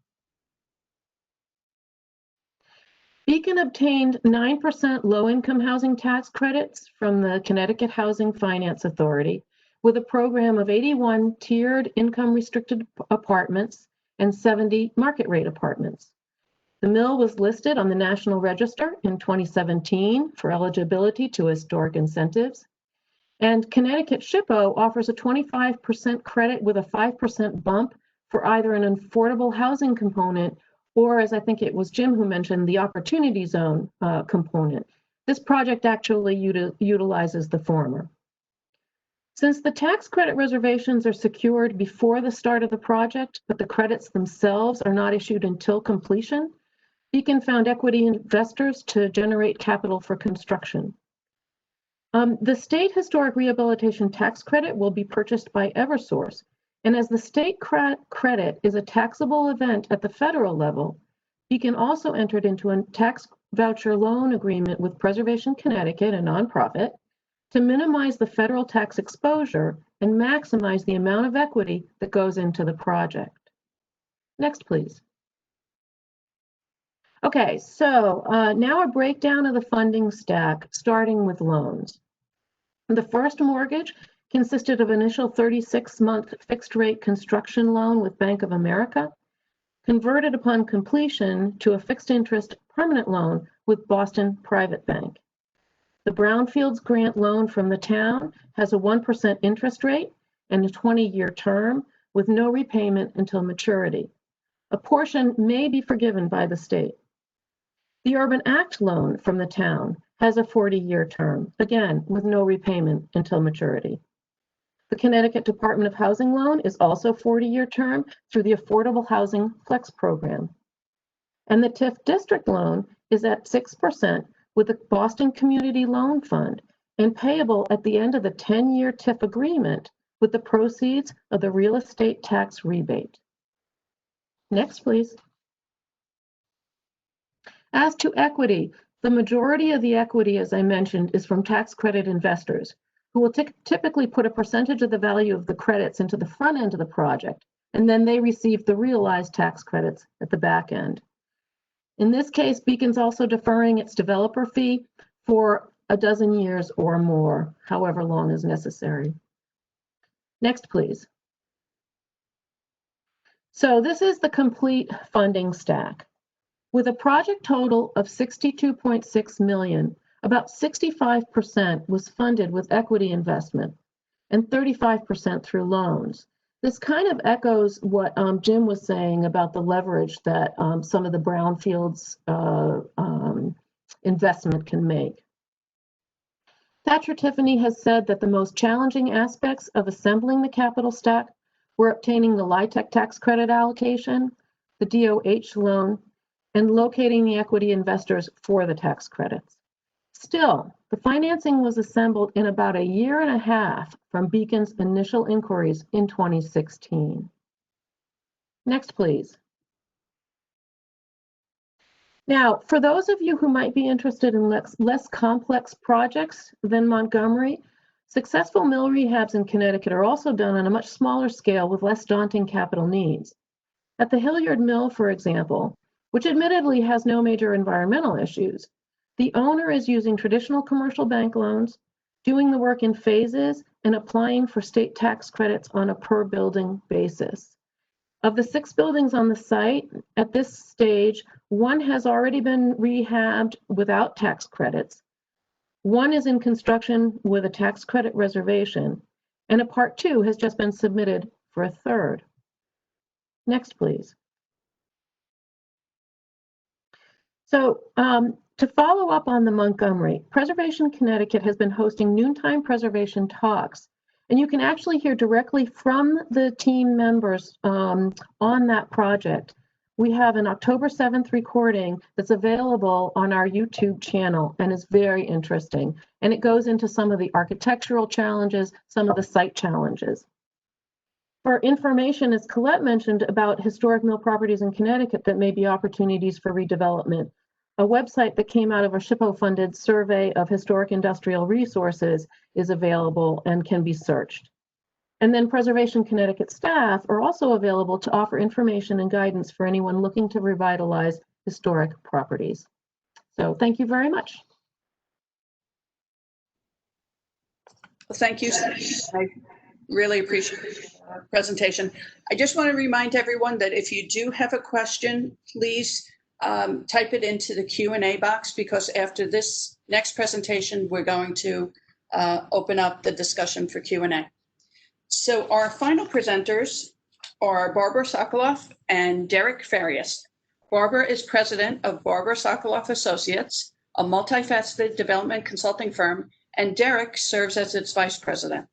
Beacon obtained 9% low-income housing tax credits from the Connecticut Housing Finance Authority with a program of 81 tiered income-restricted apartments and 70 market-rate apartments. The mill was listed on the National Register in 2017 for eligibility to historic incentives. And Connecticut SHPO offers a 25% credit with a 5% bump for either an affordable housing component or, as I think it was Jim who mentioned, the opportunity zone component. This project actually utilizes the former. Since the tax credit reservations are secured before the start of the project, but the credits themselves are not issued until completion, Beacon found equity investors to generate capital for construction. The state historic rehabilitation tax credit will be purchased by Eversource. And as the state credit is a taxable event at the federal level, Beacon also entered into a tax voucher loan agreement with Preservation Connecticut, a nonprofit, to minimize the federal tax exposure and maximize the amount of equity that goes into the project. Next, please. Okay, so now a breakdown of the funding stack, starting with loans. The first mortgage consisted of initial 36-month fixed-rate construction loan with Bank of America, converted upon completion to a fixed-interest permanent loan with Boston Private Bank. The Brownfields grant loan from the town has a 1% interest rate and a 20-year term with no repayment until maturity. A portion may be forgiven by the state. The Urban Act loan from the town has a 40-year term, again, with no repayment until maturity. The Connecticut Department of Housing loan is also 40-year term through the Affordable Housing Flex program. And the TIF district loan is at 6% with the Boston Community Loan Fund and payable at the end of the 10-year TIF agreement with the proceeds of the real estate tax rebate. Next, please. As to equity, the majority of the equity, as I mentioned, is from tax credit investors who will typically put a percentage of the value of the credits into the front end of the project, and then they receive the realized tax credits at the back end. In this case, Beacon's also deferring its developer fee for a dozen years or more, however long is necessary. Next, please. So this is the complete funding stack. With a project total of $62.6 million, about 65% was funded with equity investment and 35% through loans. This kind of echoes what Jim was saying about the leverage that some of the brownfields investment can make. Thatcher Tiffany has said that the most challenging aspects of assembling the capital stack were obtaining the LIHTC tax credit allocation, the DOH loan, and locating the equity investors for the tax credits. Still, the financing was assembled in about a year and a half from Beacon's initial inquiries in 2016. Next, please. Now, for those of you who might be interested in less complex projects than Montgomery, successful mill rehabs in Connecticut are also done on a much smaller scale with less daunting capital needs. At the Hilliard Mill, for example, which admittedly has no major environmental issues, the owner is using traditional commercial bank loans, doing the work in phases, and applying for state tax credits on a per building basis. Of the 6 buildings on the site, at this stage, 1 has already been rehabbed without tax credits. 1 is in construction with a tax credit reservation, and a part 2 has just been submitted for a third. Next, please. So to follow up on the Montgomery, Preservation Connecticut has been hosting noontime preservation talks, and you can actually hear directly from the team members on that project. We have an October 7th recording that's available on our YouTube channel and is very interesting. And it goes into some of the architectural challenges, some of the site challenges. For information, as Colette mentioned, about historic mill properties in Connecticut that may be opportunities for redevelopment, a website that came out of a SHPO-funded survey of historic industrial resources is available and can be searched. And then Preservation Connecticut staff are also available to offer information and guidance for anyone looking to revitalize historic properties. So thank you very much. Well, thank you. I really appreciate the presentation. I just want to remind everyone that if you do have a question, please type it into the Q&A box, because after this next presentation, we're going to open up the discussion for Q&A. So our final presenters are Barbara Sokoloff and Derek Farias. Barbara is president of Barbara Sokoloff Associates, a multifaceted development consulting firm, and Derek serves as its vice president.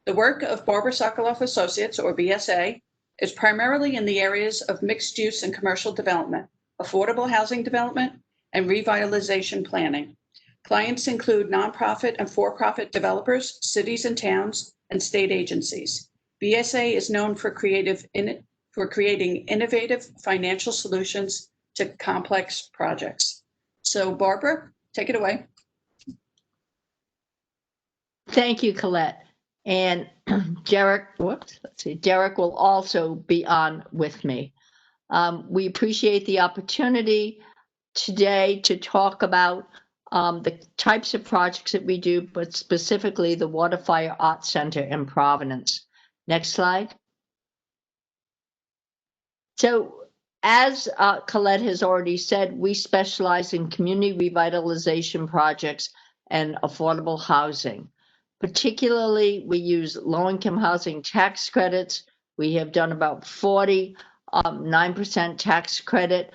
The work of Barbara Sokoloff Associates, or BSA, is primarily in the areas of mixed use and commercial development, affordable housing development, and revitalization planning. Clients include nonprofit and for-profit developers, cities and towns, and state agencies. BSA is known for creating innovative financial solutions to complex projects. So Barbara, take it away. Thank you, Colette. And Derek, Derek will also be on with me. We appreciate the opportunity today to talk about the types of projects that we do, but specifically the Waterfire Art Center in Providence. Next slide. So as Colette has already said, we specialize in community revitalization projects and affordable housing. Particularly, we use low-income housing tax credits. We have done about 9% tax credit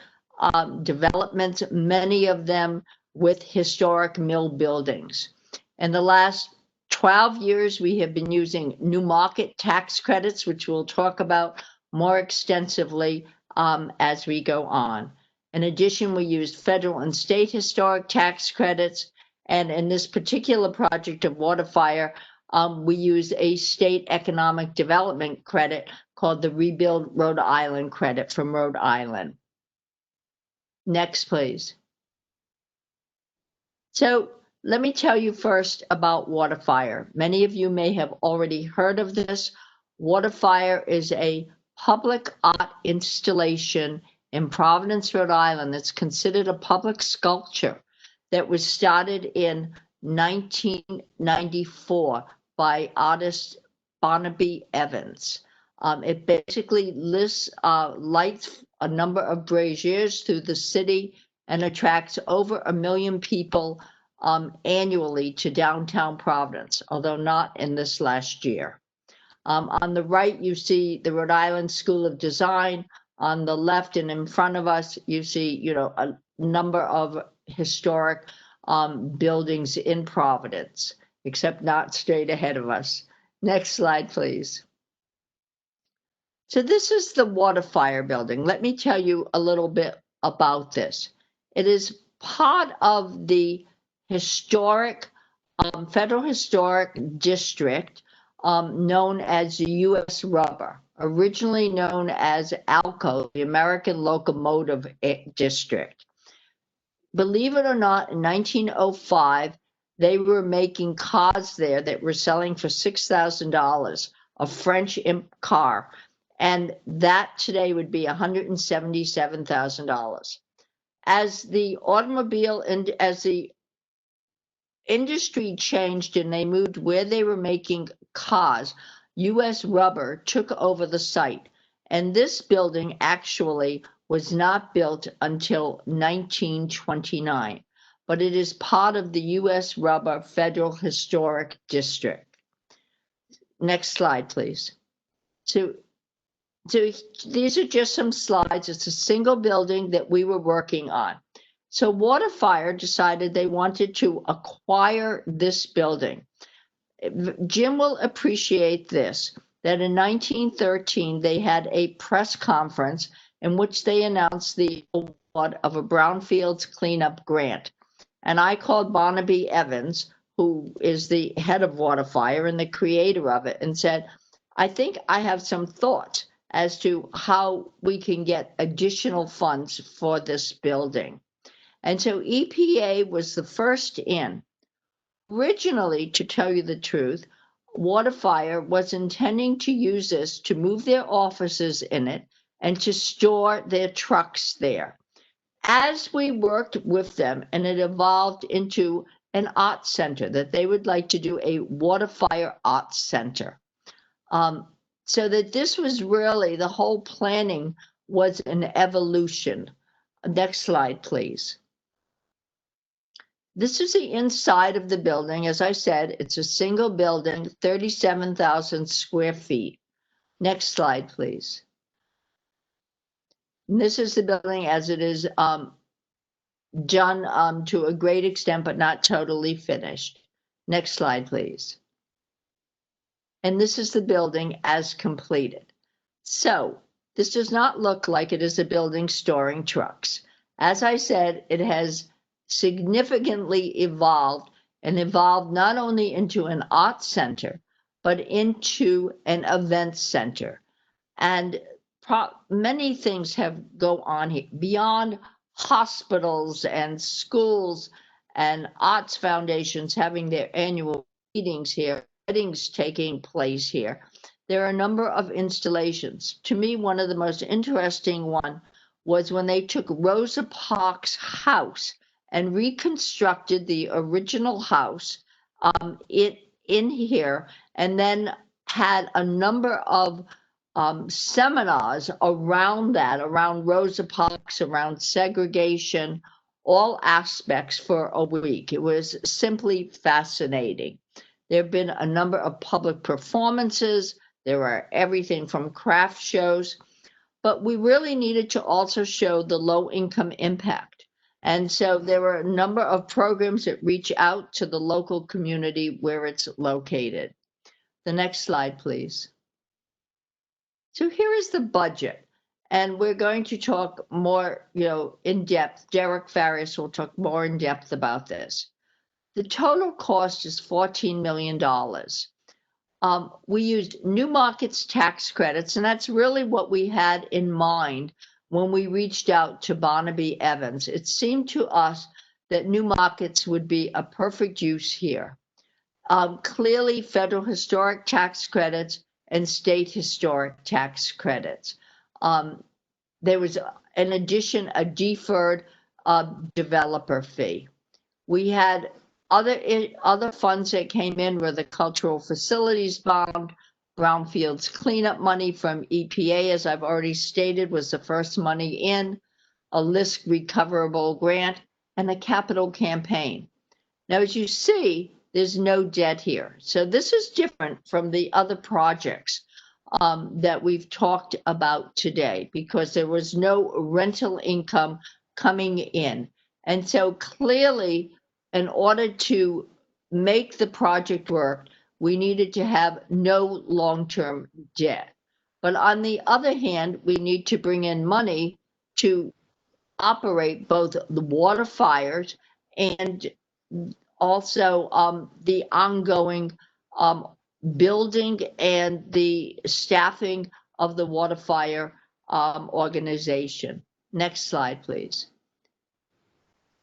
developments, many of them with historic mill buildings. In the last 12 years, we have been using new market tax credits, which we'll talk about more extensively as we go on. In addition, we used federal and state historic tax credits. And in this particular project of Waterfire, we use a state economic development credit called the Rebuild Rhode Island credit from Rhode Island. Next, please. So let me tell you first about Waterfire. Many of you may have already heard of this. Waterfire is a public art installation in Providence, Rhode Island that's considered a public sculpture that was started in 1994 by artist Barnaby Evans. It basically lights a number of braziers through the city and attracts over 1 million people annually to downtown Providence, although not in this last year. On the right, you see the Rhode Island School of Design. On the left and in front of us, you see, a number of historic buildings in Providence, except not straight ahead of us. Next slide, please. So this is the Waterfire Building. Let me tell you a little bit about this. It is part of the historic, Federal Historic District, known as the U.S. Rubber, originally known as ALCO, the American Locomotive District. Believe it or not, in 1905, they were making cars there that were selling for $6,000, a French car, and that today would be $177,000. As the automobile and as the industry changed and they moved where they were making cars, U.S. Rubber took over the site. And this building actually was not built until 1929, but it is part of the U.S. Rubber Federal Historic District. Next slide, please. So these are just some slides. It's a single building that we were working on. So Waterfire decided they wanted to acquire this building. Jim will appreciate this, that in 1913, they had a press conference in which they announced the award of a Brownfields cleanup grant. And I called Barnaby Evans, who is the head of Waterfire and the creator of it, and said, I think I have some thoughts as to how we can get additional funds for this building. And so EPA was the first in. Originally, to tell you the truth, Waterfire was intending to use this to move their offices in it and to store their trucks there. As we worked with them, and it evolved into an art center, that they would like to do a Waterfire Art Center. So that this was really, the whole planning was an evolution. Next slide, please. This is the inside of the building. As I said, it's a single building, 37,000 square feet. Next slide, please. And this is the building as it is done to a great extent, but not totally finished. Next slide, please. And this is the building as completed. So this does not look like it is a building storing trucks. As I said, it has significantly evolved and evolved not only into an art center, but into an event center. And many things have go on here beyond hospitals and schools and arts foundations having their annual meetings here, weddings taking place here. There are a number of installations. To me, one of the most interesting one was when they took Rosa Parks' house and reconstructed the original house in here, and then had a number of seminars around that, around Rosa Parks, around segregation, all aspects for a week. It was simply fascinating. There have been a number of public performances. There are everything from craft shows, but we really needed to also show the low-income impact. And so there were a number of programs that reach out to the local community where it's located. The next slide, please. So here is the budget, and we're going to talk more, in depth. Derek Farias will talk more in depth about this. The total cost is $14 million. We used New Markets tax credits, and that's really what we had in mind when we reached out to Barnaby Evans. It seemed to us that New Markets would be a perfect use here. Clearly, federal historic tax credits and state historic tax credits. There was, in addition, a deferred developer fee. We had other funds that came in were the cultural facilities bond, Brownfields cleanup money from EPA, as I've already stated, was the first money in, a LISC recoverable grant, and a capital campaign. Now, as you see, there's no debt here. So this is different from the other projects that we've talked about today, because there was no rental income coming in. And so clearly, in order to make the project work, we needed to have no long-term debt. But on the other hand, we need to bring in money to operate both the water fires and also the ongoing building and the staffing of the water fire organization. Next slide, please.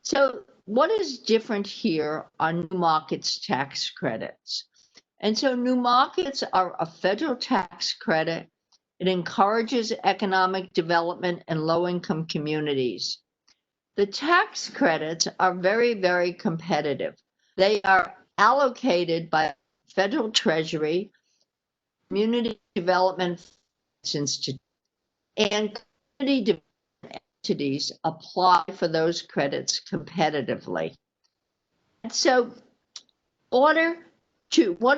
So what is different here on New Markets tax credits? And so New Markets are a federal tax credit. It encourages economic development in low-income communities. The tax credits are very, very competitive. They are allocated by federal treasury, community development institute, and community development entities apply for those credits competitively. And so what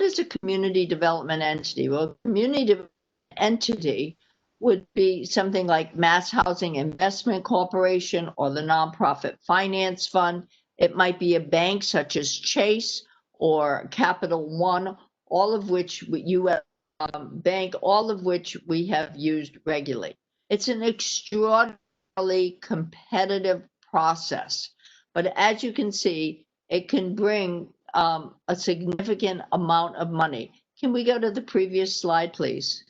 is a community development entity? Well, a community development entity would be something like Mass Housing Investment Corporation or the Nonprofit Finance Fund. It might be a bank such as Chase or Capital One, all of which bank, all of which we have used regularly. It's an extraordinarily competitive process, but as you can see, it can bring a significant amount of money. Can we go to the previous slide, please?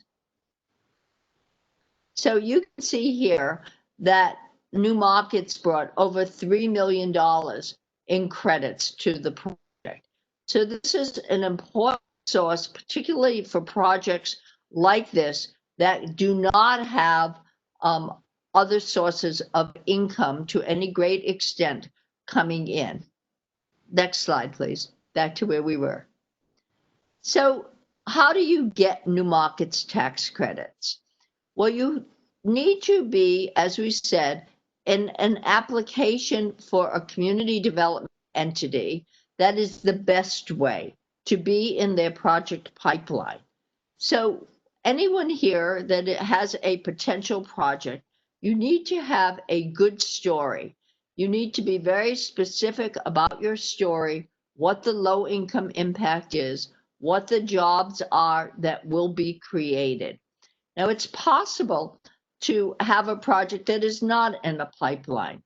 So you can see here that New Markets brought over $3 million in credits to the project. So this is an important source, particularly for projects like this that do not have other sources of income to any great extent coming in. Next slide, please. Back to where we were. So how do you get New Markets tax credits? Well, you need to be, as we said, in an application for a community development entity. That is the best way to be in their project pipeline. So anyone here that has a potential project, you need to have a good story. You need to be very specific about your story, what the low income impact is, what the jobs are that will be created. Now, it's possible to have a project that is not in a pipeline.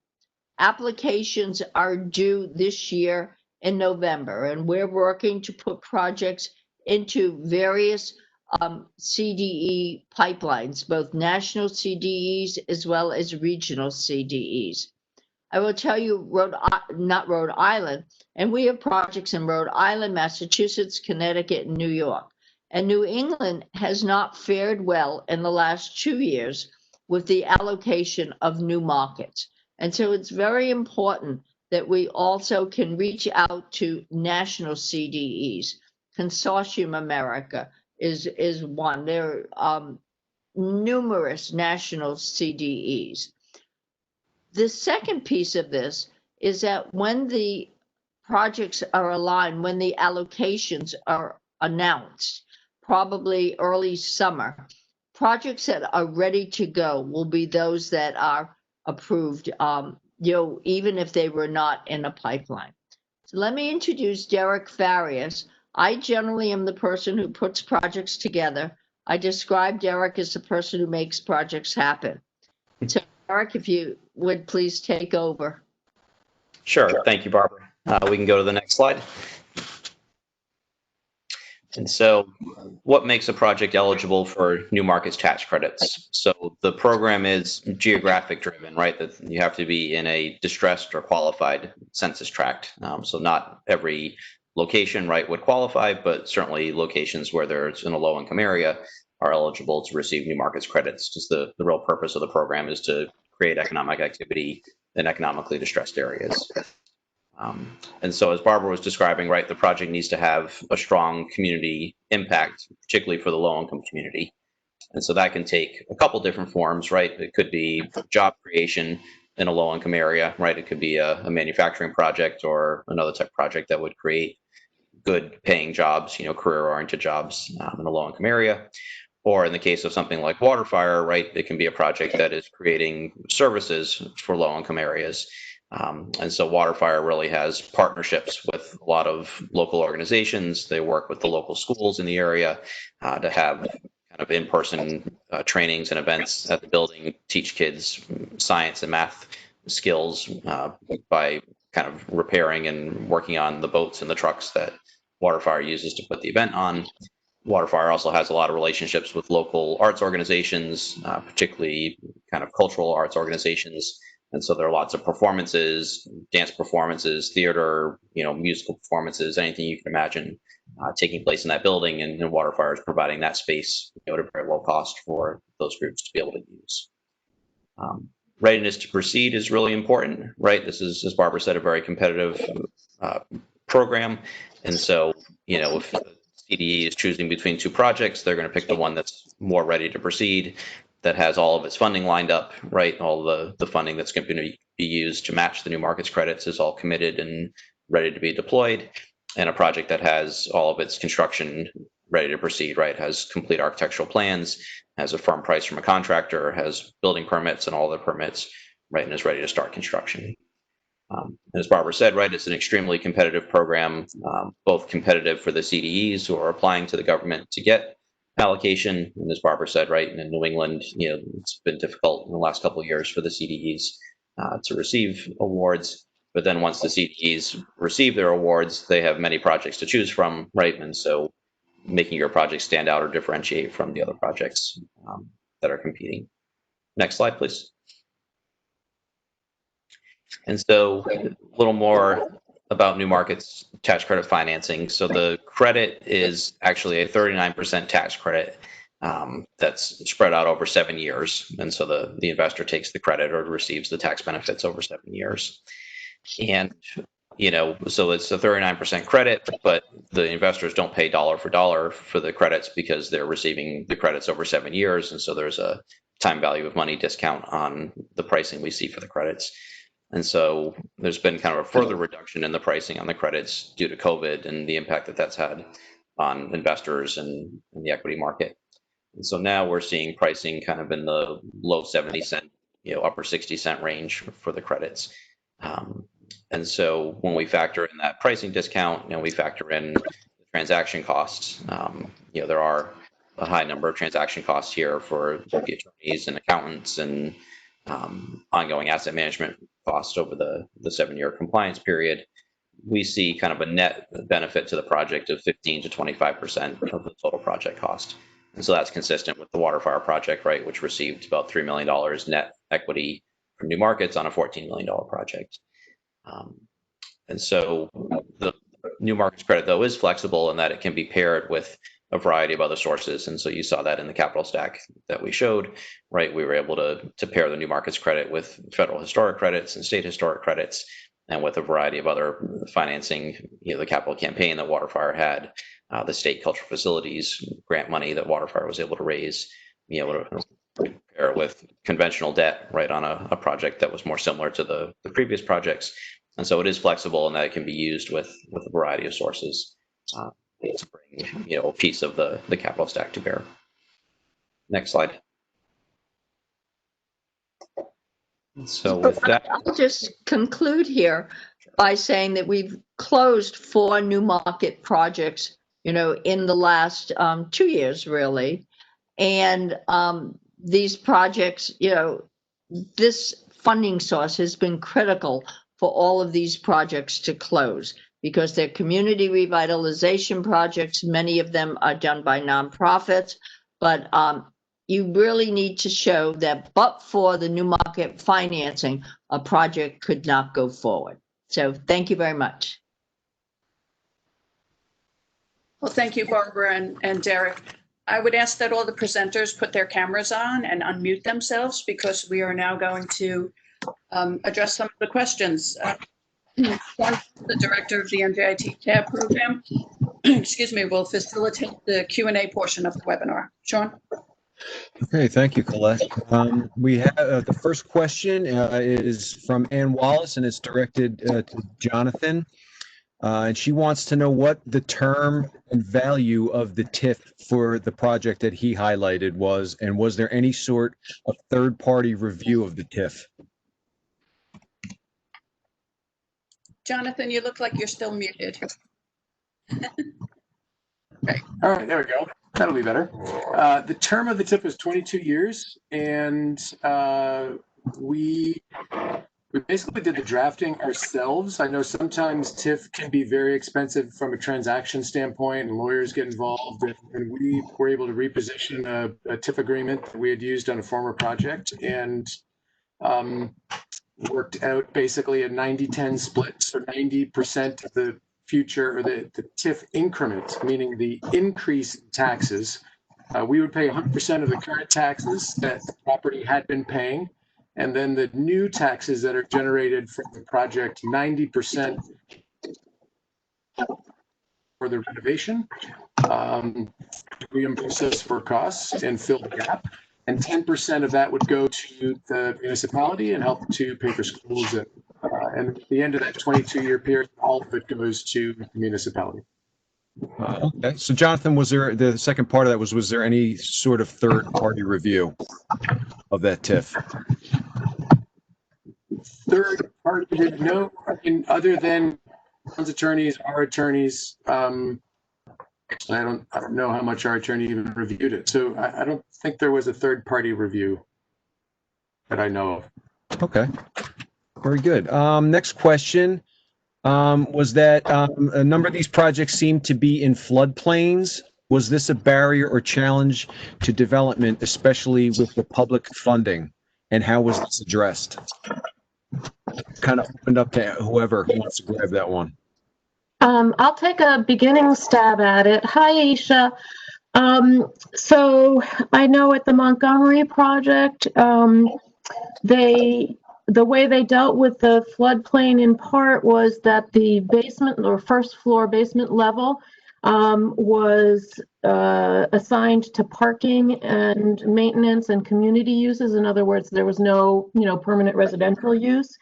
Applications are due this year in November, and we're working to put projects into various CDE pipelines, both national CDEs as well as regional CDEs. I will tell you, not Rhode Island, and we have projects in Rhode Island, Massachusetts, Connecticut, and New York. And New England has not fared well in the last 2 years with the allocation of New Markets. And so it's very important that we also can reach out to national CDEs. Consortium America is one. There are numerous national CDEs. The second piece of this is that when the projects are aligned, when the allocations are announced, probably early summer, projects that are ready to go will be those that are approved, even if they were not in a pipeline. So let me introduce Derek Farias. I generally am the person who puts projects together. I describe Derek as the person who makes projects happen. So Derek, if you would please take over. Sure. Thank you, Barbara. We can go to the next slide. And so what makes a project eligible for New Markets tax credits? So the program is geographic driven, right? That you have to be in a distressed or qualified census tract. So not every location, right, would qualify, but certainly locations where there's in a low income area are eligible to receive New Markets credits. Just the real purpose of the program is to create economic activity in economically distressed areas. And so as Barbara was describing, right, the project needs to have a strong community impact, particularly for the low-income community. And so that can take a couple different forms, right? It could be job creation in a low-income area, right? It could be a manufacturing project or another type of project that would create good paying jobs, career-oriented jobs in a low-income area. Or in the case of something like WaterFire, right, it can be a project that is creating services for low-income areas. And so WaterFire really has partnerships with a lot of local organizations. They work with the local schools in the area to have kind of in-person trainings and events at the building, teach kids science and math skills by kind of repairing and working on the boats and the trucks that WaterFire uses to put the event on. WaterFire also has a lot of relationships with local arts organizations, particularly kind of cultural arts organizations. And so there are lots of performances, dance performances, theater, musical performances, anything you can imagine taking place in that building. And WaterFire is providing that space at a very low cost for those groups to be able to use. Readiness to proceed is really important, right? This is, as Barbara said, a very competitive program. And so, if CDE is choosing between two projects, they're going to pick the one that's more ready to proceed, that has all of its funding lined up, right? All the funding that's going to be used to match the new markets credits is all committed and ready to be deployed. And a project that has all of its construction ready to proceed, right? Has complete architectural plans, has a firm price from a contractor, has building permits and all the permits, right? And is ready to start construction. As Barbara said, right, it's an extremely competitive program, both competitive for the CDEs who are applying to the government to get allocation. And as Barbara said, right, in New England, it's been difficult in the last couple of years for the CDEs to receive awards. But then once the CDEs receive their awards, they have many projects to choose from, right? And so making your project stand out or differentiate from the other projects that are competing. Next slide, please. And so a little more about New Markets tax credit financing. So the credit is actually a 39% tax credit that's spread out over 7 years. And so the investor takes the credit or receives the tax benefits over 7 years. And, so it's a 39% credit, but the investors don't pay dollar for dollar for the credits because they're receiving the credits over 7 years. And so there's a time value of money discount on the pricing we see for the credits. And so there's been kind of a further reduction in the pricing on the credits due to COVID and the impact that that's had on investors and the equity market. And so now we're seeing pricing kind of in the low 70 cent, upper 60 cent range for the credits. And so when we factor in that pricing discount, we factor in the transaction costs. There are a high number of transaction costs here for the attorneys and accountants and ongoing asset management costs over the 7-year compliance period. We see kind of a net benefit to the project of 15 to 25% of the total project cost. And so that's consistent with the WaterFire project, right, which received about $3 million net equity from New Markets on a $14 million project. And so the New Markets credit, though, is flexible in that it can be paired with a variety of other sources. And so you saw that in the capital stack that we showed, right? We were able to pair the New Markets credit with federal historic credits and state historic credits and with a variety of other financing, the capital campaign that WaterFire had, the state cultural facilities grant money that WaterFire was able to raise, to pair it with conventional debt, right, on a project that was more similar to the previous projects. And so it is flexible in that it can be used with a variety of sources to bring a piece of the capital stack to bear. Next slide. So with that, I'll just conclude here by saying that we've closed 4 New Market projects, in the last 2 years, really. And these projects, this funding source has been critical for all of these projects to close because they're community revitalization projects. Many of them are done by nonprofits, but you really need to show that but for the New Market financing, a project could not go forward. So thank you very much. Well, thank you, Barbara and Derek. I would ask that all the presenters put their cameras on and unmute themselves because we are now going to address some of the questions. One, the director of the NJIT TAB program, excuse me, will facilitate the Q&A portion of the webinar. Sean? Okay, thank you, Colette. We have the first question is from Ann Wallace, and it's directed to Jonathan. And she wants to know what the term and value of the TIF for the project that he highlighted was, and was there any sort of third-party review of the TIF? Jonathan, you look like you're still muted. All right, there we go. That'll be better. The term of the TIF is 22 years, and we basically did the drafting ourselves. I know sometimes TIF can be very expensive from a transaction standpoint, and lawyers get involved, and we were able to reposition a TIF agreement that we had used on a former project, and worked out basically a 90-10 split, so 90% of the future, or the TIF increment, meaning the increase in taxes, we would pay 100% of the current taxes that the property had been paying, and then the new taxes that are generated from the project, 90% for the renovation, reimburse us for costs and fill the gap, and 10% of that would go to the municipality and help to pay for schools. And at the end of that 22-year period, all of it goes to the municipality. Okay, so Jonathan, was there, the second part of that was there any sort of third-party review of that TIF? Third party, no, I mean, other than town's attorneys, our attorneys, I don't know how much our attorney even reviewed it. So I don't think there was a third party review that I know of. Okay, very good. Next question was that a number of these projects seem to be in floodplains. Was this a barrier or challenge to development, especially with the public funding? And how was this addressed? Kind of opened up to whoever wants to grab that one. I'll take a beginning stab at it. Hi, Aisha. So I know at the Montgomery project, the way they dealt with the floodplain in part was that the basement or first floor basement level was assigned to parking and maintenance and community uses. In other words, there was no, permanent residential use.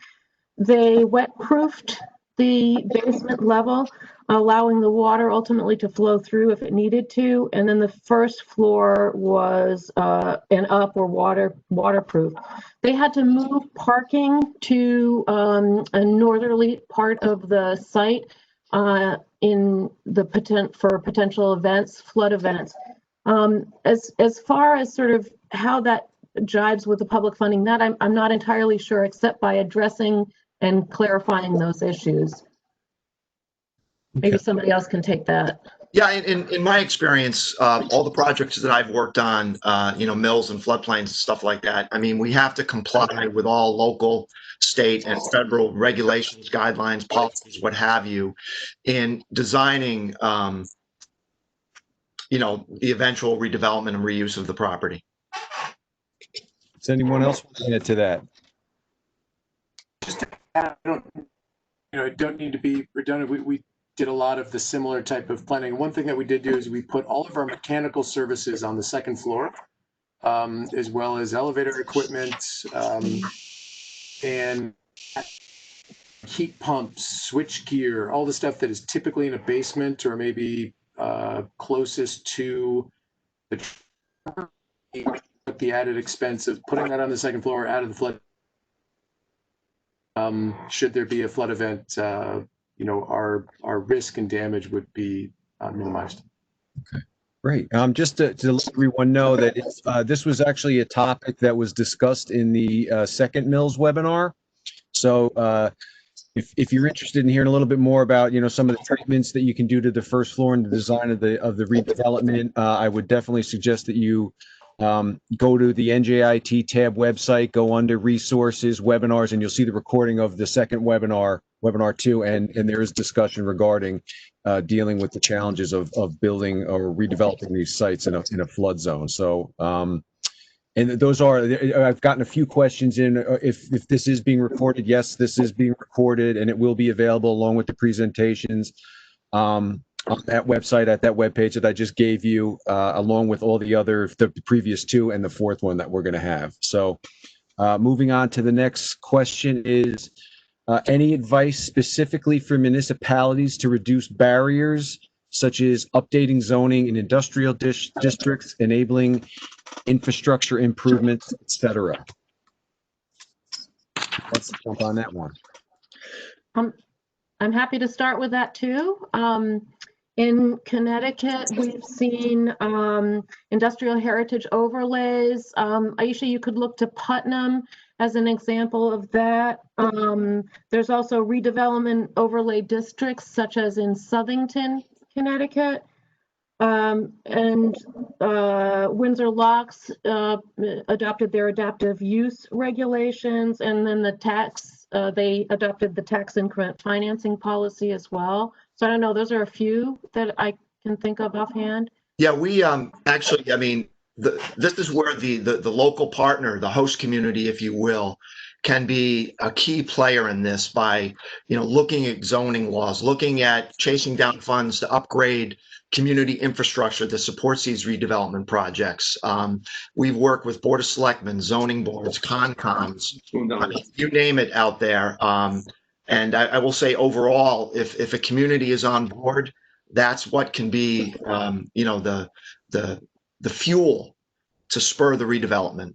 They wet-proofed the basement level, allowing the water ultimately to flow through if it needed to. And then the first floor was an up or waterproof. They had to move parking to a northerly part of the site in the for potential events, flood events. As far as sort of how that jives with the public funding, that I'm not entirely sure, except by addressing and clarifying those issues. Maybe somebody else can take that. Yeah, in my experience, all the projects that I've worked on, mills and floodplains and stuff like that, I mean, we have to comply with all local, state, and federal regulations, guidelines, policies, what have you, in designing, the eventual redevelopment and reuse of the property. Does anyone else want to add to that? I don't need to be redundant. We did a lot of the similar type of planning. One thing that we did do is we put all of our mechanical services on the second floor, as well as elevator equipment, and heat pumps, switch gear, all the stuff that is typically in a basement or maybe closest to the added expense of putting that on the second floor out of the flood. Should there be a flood event, our risk and damage would be minimized. Okay, great. Just to let everyone know that this was actually a topic that was discussed in the second Mills webinar. So if you're interested in hearing a little bit more about, some of the treatments that you can do to the first floor and the design of the redevelopment, I would definitely suggest that you go to the NJIT tab website, go under resources, webinars, and you'll see the recording of the second webinar 2, and there is discussion regarding dealing with the challenges of building or redeveloping these sites in a flood zone. So, and those I've gotten a few questions in, if this is being recorded. Yes, this is being recorded, and it will be available along with the presentations on that website at that webpage that I just gave you, along with all the previous two and the fourth one that we're going to have. So moving on to the next question is, any advice specifically for municipalities to reduce barriers, such as updating zoning in industrial districts, enabling infrastructure improvements, etc.? Let's jump on that one. I'm happy to start with that too. In Connecticut, we've seen industrial heritage overlays. Aisha, you could look to Putnam as an example of that. There's also redevelopment overlay districts, such as in Southington, Connecticut. And Windsor Locks adopted their adaptive use regulations, and then they adopted the tax increment financing policy as well. So I don't know, those are a few that I can think of offhand. Yeah, we actually, I mean, this is where the local partner, the host community, if you will, can be a key player in this by, looking at zoning laws, looking at chasing down funds to upgrade community infrastructure that supports these redevelopment projects. We've worked with Board of Selectmen, zoning boards, Concons, I mean, you name it out there. And I will say overall, if a community is on board, that's what can be, the fuel to spur the redevelopment.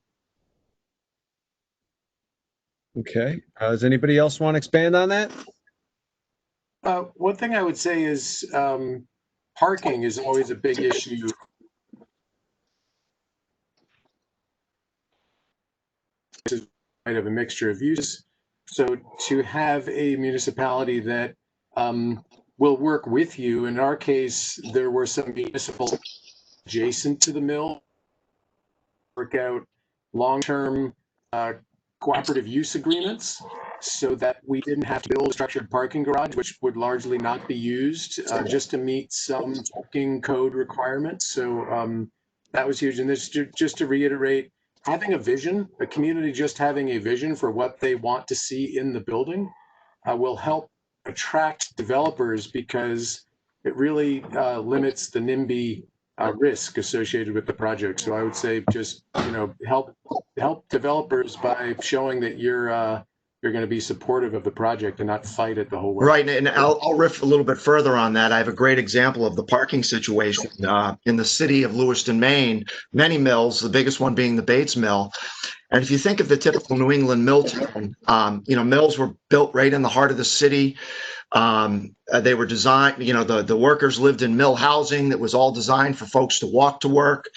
Okay. Does anybody else want to expand on that? One thing I would say is parking is always a big issue. This is kind of a mixture of use. So to have a municipality that will work with you, in our case, there were some municipal adjacent to the mill, work out long-term cooperative use agreements so that we didn't have to build a structured parking garage, which would largely not be used just to meet some parking code requirements. So that was huge. And this, just to reiterate, having a vision, a community just having a vision for what they want to see in the building will help attract developers, because it really limits the NIMBY risk associated with the project. So I would say just, help developers by showing that you're going to be supportive of the project and not fight it the whole way. Right, and I'll riff a little bit further on that. I have a great example of the parking situation in the city of Lewiston, Maine. Many mills, the biggest one being the Bates Mill. And if you think of the typical New England mill town, mills were built right in the heart of the city. They were designed, the workers lived in mill housing that was all designed for folks to walk to work.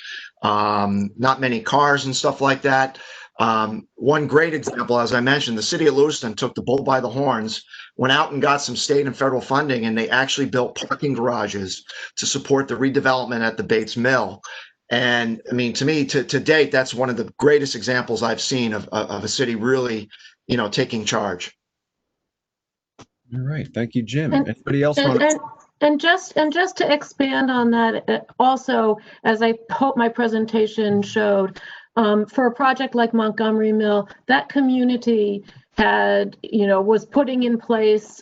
Not many cars and stuff like that. One great example, as I mentioned, the city of Lewiston took the bull by the horns, went out and got some state and federal funding, and they actually built parking garages to support the redevelopment at the Bates Mill. And I mean, to me, to date, that's one of the greatest examples I've seen of a city really, taking charge. All right. Thank you, Jim. And- Anybody else want to? And just to expand on that, also, as I hope my presentation showed, for a project like Montgomery Mill, that community had, was putting in place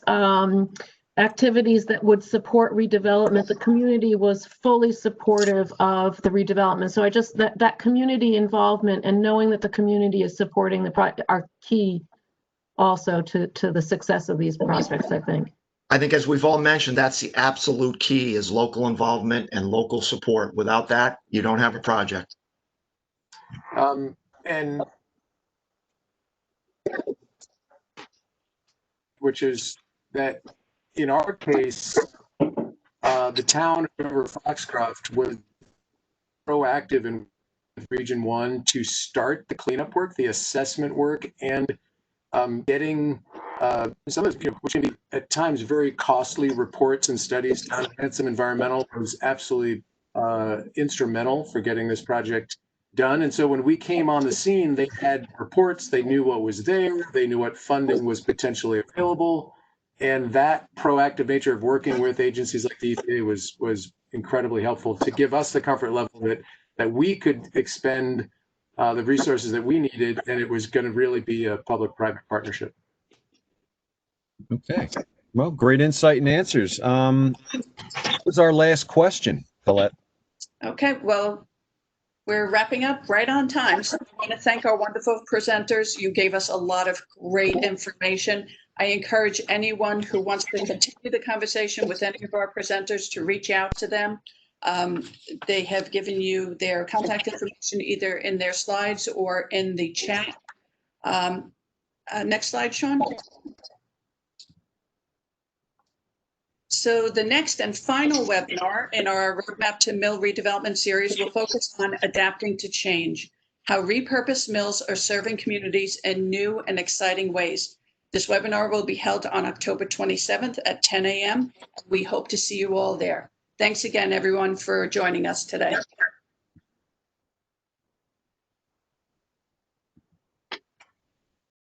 activities that would support redevelopment. The community was fully supportive of the redevelopment. So that community involvement and knowing that the community is supporting the project are key also to the success of these projects, I think. I think, as we've all mentioned, that's the absolute key, is local involvement and local support. Without that, you don't have a project. And which is that in our case, the town of Foxcroft was proactive in Region 1 to start the cleanup work, the assessment work, and getting some of which can be at times very costly reports and studies. Town of Handsome Environmental was absolutely instrumental for getting this project done. And so when we came on the scene, they had reports, they knew what was there, they knew what funding was potentially available. And that proactive nature of working with agencies like the EPA was incredibly helpful to give us the comfort level that we could expend the resources that we needed, and it was going to really be a public-private partnership. Okay. Well, great insight and answers. What was our last question, Colette? Okay, well, we're wrapping up right on time. So I want to thank our wonderful presenters. You gave us a lot of great information. I encourage anyone who wants to continue the conversation with any of our presenters to reach out to them. They have given you their contact information either in their slides or in the chat. Next slide, Sean. So the next and final webinar in our Roadmap to Mill Redevelopment series will focus on adapting to change, how repurposed mills are serving communities in new and exciting ways. This webinar will be held on October 27th at 10 a.m. We hope to see you all there. Thanks again, everyone, for joining us today.